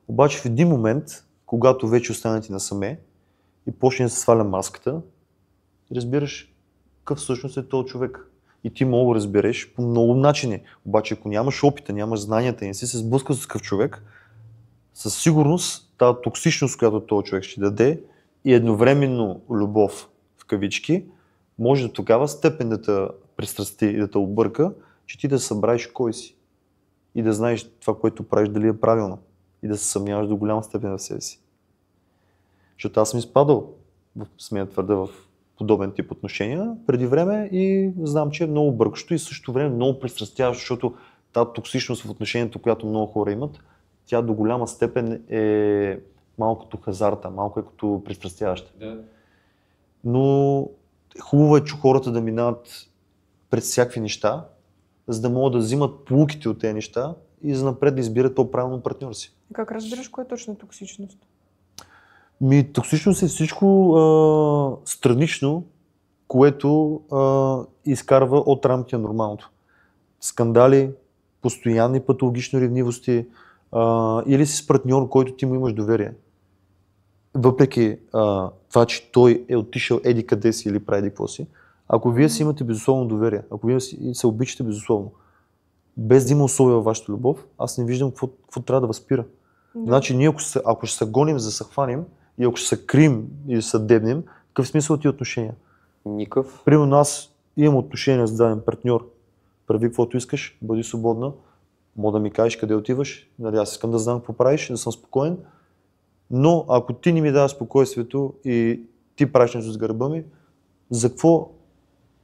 Обаче в един момент, когато вече останете насаме и почне да се сваля маската, разбираш какъв всъщност е този човек. И ти мога да разбереш по много начини. Обаче ако нямаш опита, нямаш знанията и не си се сблъскал с такъв човек, със сигурност тази токсичност, която този човек ще даде и едновременно любов в кавички, може до тогава степен да те пристрасти и да те обърка, че ти да събравиш кой си и да знаеш това, което правиш, дали е правилно и да се съмняваш до голяма степен в себе си. Защото аз съм изпадал, смея твърда, в подобен тип отношения преди време и знам, че е много бъркащо и също време много пристрастяващо, защото тази токсичност в отношението, която много хора имат, тя до голяма степен е малко като хазарта, малко е като пристрастяваща. Да. Но хубаво е, че хората да минават пред всякакви неща, за да могат да взимат поуките от тези неща и за напред да избират по-правилно партньор си. Как разбираш кое е точно токсичност? Токсичност е всичко странично, което изкарва от рамките на нормалното. Скандали, постоянни патологични ревнивости или си с партньор, който ти му имаш доверие. Въпреки това, че той е отишъл еди къде си или прави еди какво си, ако вие си имате безусловно доверие, ако вие се обичате безусловно, без да има условия във вашата любов, аз не виждам какво трябва да възпира. Да. Значи ние ако ще се гоним за да се хванем и ако ще се крием или се дебнем, какъв смисъл от тия отношения? Никакъв. Примерно аз имам отношение с даден партньор. Прави каквото искаш, бъди свободна. Мога да ми кажеш къде отиваш. Нали, аз искам да знам какво правиш, да съм спокоен. Но ако ти не ми даваш спокойствието и ти правиш нещо с гърба ми, за какво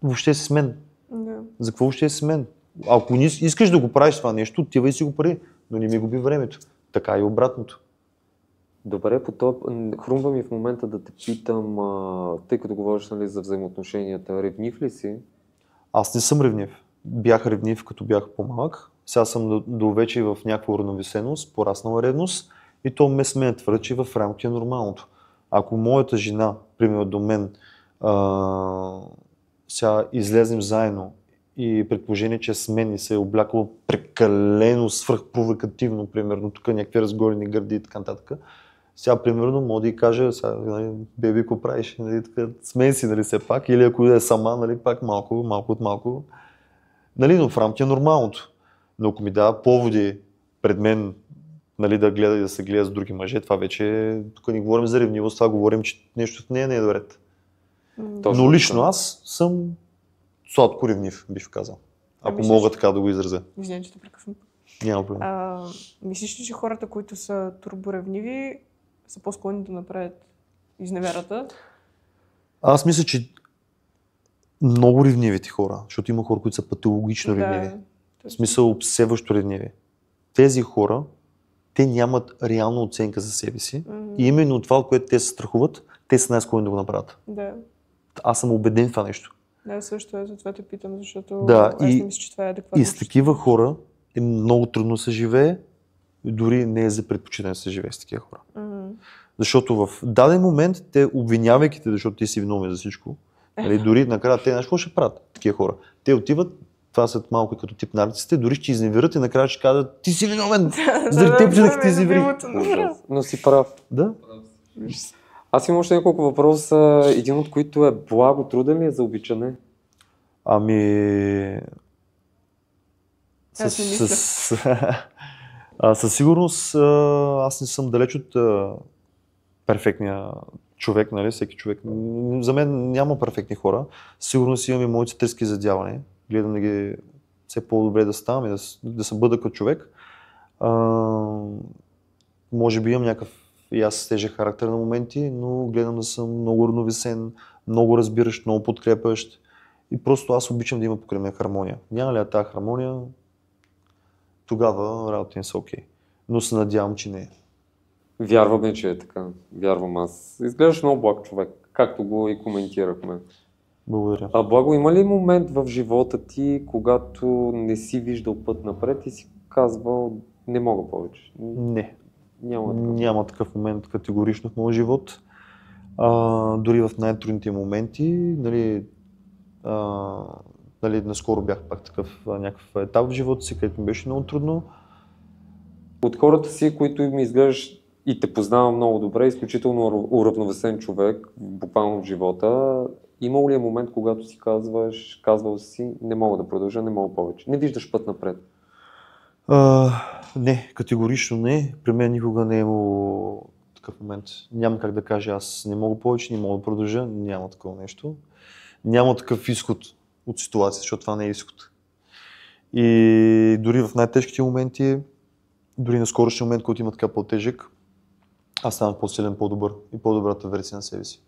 въобще си с мен? Да. За какво въобще си с мен? Ако не искаш да го правиш това нещо, отивай и си го прави, но не ми губи времето. Така и обратното. Добре, хрумва ми в момента да те питам, тъй като говориш, нали, за взаимоотношенията, ревнив ли си? Аз не съм ревнив. Бях ревнив, като бях по-малък. Сега съм до вече в някаква уравновесеност, пораснала ревност и то ме сме твърди, че в рамките на нормалното. Ако моята жена, примерно до мен, сега излезем заедно и предположение, че с мен и се е облякало прекалено свръхпровокативно, примерно тук някакви разгорени гърди и така нататък. Сега, примерно, мога да й кажа, сега, нали, беби, какво правиш, нали, така, смей си, нали, все пак, или ако е сама, нали, пак малко от малко, нали, но в рамките на нормалното. Но ако ми дава поводи пред мен, нали, да гледа и да се гледа с други мъже, това вече, тук не говорим за ревнивост, това говорим, че нещо в нея не е наред. Но лично аз съм сладко ревнив, бих казал. Ако мога така да го изразя. Извинявай, че те прекъсвам. Няма проблем. Мислиш ли, че хората, които са турборевниви, са по-склонни да направят изневярата? Аз мисля, че много ревнивите хора, защото има хора, които са патологично ревниви. В смисъл обсебващо ревниви. Тези хора, те нямат реална оценка за себе си и именно от това, от което те се страхуват, те са най-склонни да го направят. Да. Аз съм убеден в това нещо. Да, също е, затова те питам, защото да, аз не мисля, че това е адекватно. И с такива хора е много трудно да се живее, дори не е за предпочитане да се живее с такива хора. Защото в даден момент те, обвинявайки те, защото ти си виновен за всичко, нали, дори накрая те знаеш какво ще правят такива хора. Те отиват, това са малко като тип нарцисите, дори ще изневерят и накрая ще кажат, ти си виновен, заради теб ще да ти изневери. Но си прав. Да. Аз имам още няколко въпроса, един от които е благо, труден ли е за обичане? Със сигурност аз не съм далеч от перфектния човек, нали, всеки човек. За мен няма перфектни хора. Сигурно си имам и моите тръски за дяване. Гледам да ги все по-добре да ставам и да се бъда като човек. Може би имам някакъв и аз тежък характер на моменти, но гледам да съм много равновесен, много разбиращ, много подкрепящ. И просто аз обичам да има покрай мен хармония. Няма ли тази хармония, тогава работите не са окей. Но се надявам, че не е. Вярваме, че е така. Вярвам аз. Изглеждаш много благ човек, както го и коментирахме. Благодаря. Благо, има ли момент в живота ти, когато не си виждал път напред и си казвал, не мога повече? Не. Няма такъв момент категорично в моя живот. Дори в най-трудните моменти, нали, наскоро бях пак такъв някакъв етап в живота си, където ми беше много трудно. От хората си, които ми изглеждаш и те познавам много добре, изключително уравновесен човек, буквално в живота, имал ли е момент, когато си казвал си, не мога да продължа, не мога повече? Не виждаш път напред? Не, категорично не. При мен никога не е имало такъв момент. Няма как да кажа, аз не мога повече, не мога да продължа, няма такова нещо. Няма такъв изход от ситуация, защото това не е изход. И дори в най-тежките моменти, дори на скорошния момент, който има така по-тежък, аз ставам по-силен, по-добър и по-добрата версия на себе си.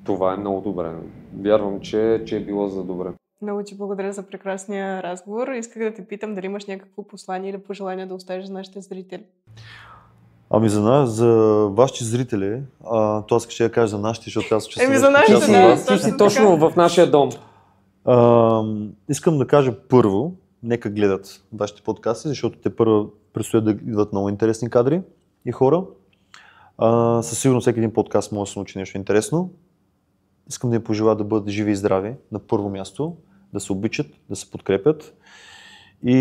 Това е много добре. Вярвам, че е било за добре. Много ти благодаря за прекрасния разговор. Исках да те питам дали имаш някакво послание или пожелание да оставиш за нашите зрители. За вашите зрители, то аз ще я кажа за нашите, защото аз честно... за нашите, да, си точно в нашия дом. Искам да кажа първо, нека гледат вашите подкасти, защото те първо предстоят да идват много интересни кадри и хора. Със сигурност всеки един подкаст може да се научи нещо интересно. Искам да им пожелая да бъдат живи и здрави на първо място, да се обичат, да се подкрепят и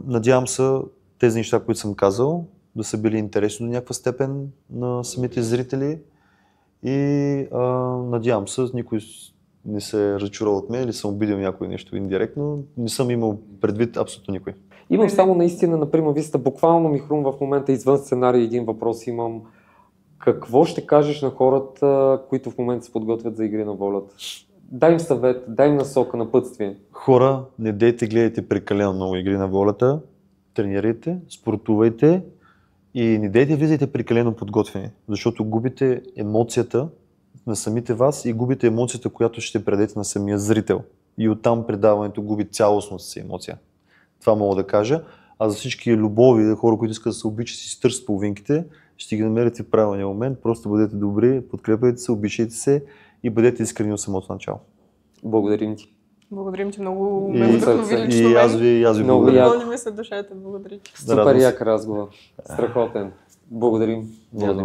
надявам се тези неща, които съм казал, да са били интересни до някаква степен на самите зрители и надявам се никой не се разочарова от мен или съм обидил някой нещо индиректно. Не съм имал предвид абсолютно никой. Имам само наистина, например, вие сте буквално ми хрумва в момента извън сценарий един въпрос имам. Какво ще кажеш на хората, които в момента се подготвят за игри на волята? Дай им съвет, дай им насока, напътствие. Хора, не дейте, гледайте прекалено много игри на волята, тренирайте, спортувайте и не дейте, влизайте прекалено подготвени, защото губите емоцията на самите вас и губите емоцията, която ще предадете на самия зрител. И оттам предаването губи цялостната си емоция. Това мога да кажа. А за всички любови, хора, които искат да се обичат и стърс половинките, ще ги намерите в правилния момент. Просто бъдете добри, подкрепяйте се, обичайте се и бъдете искрени от самото начало. Благодарим ти. Благодарим ти, много И- ме вдъхнови лично И аз мен. ви Много благодаря. яко. Пълни ми се душата, благодаря ти. Супер Радвам се. як разговор. Страхотен. Благодарим. Благодаря.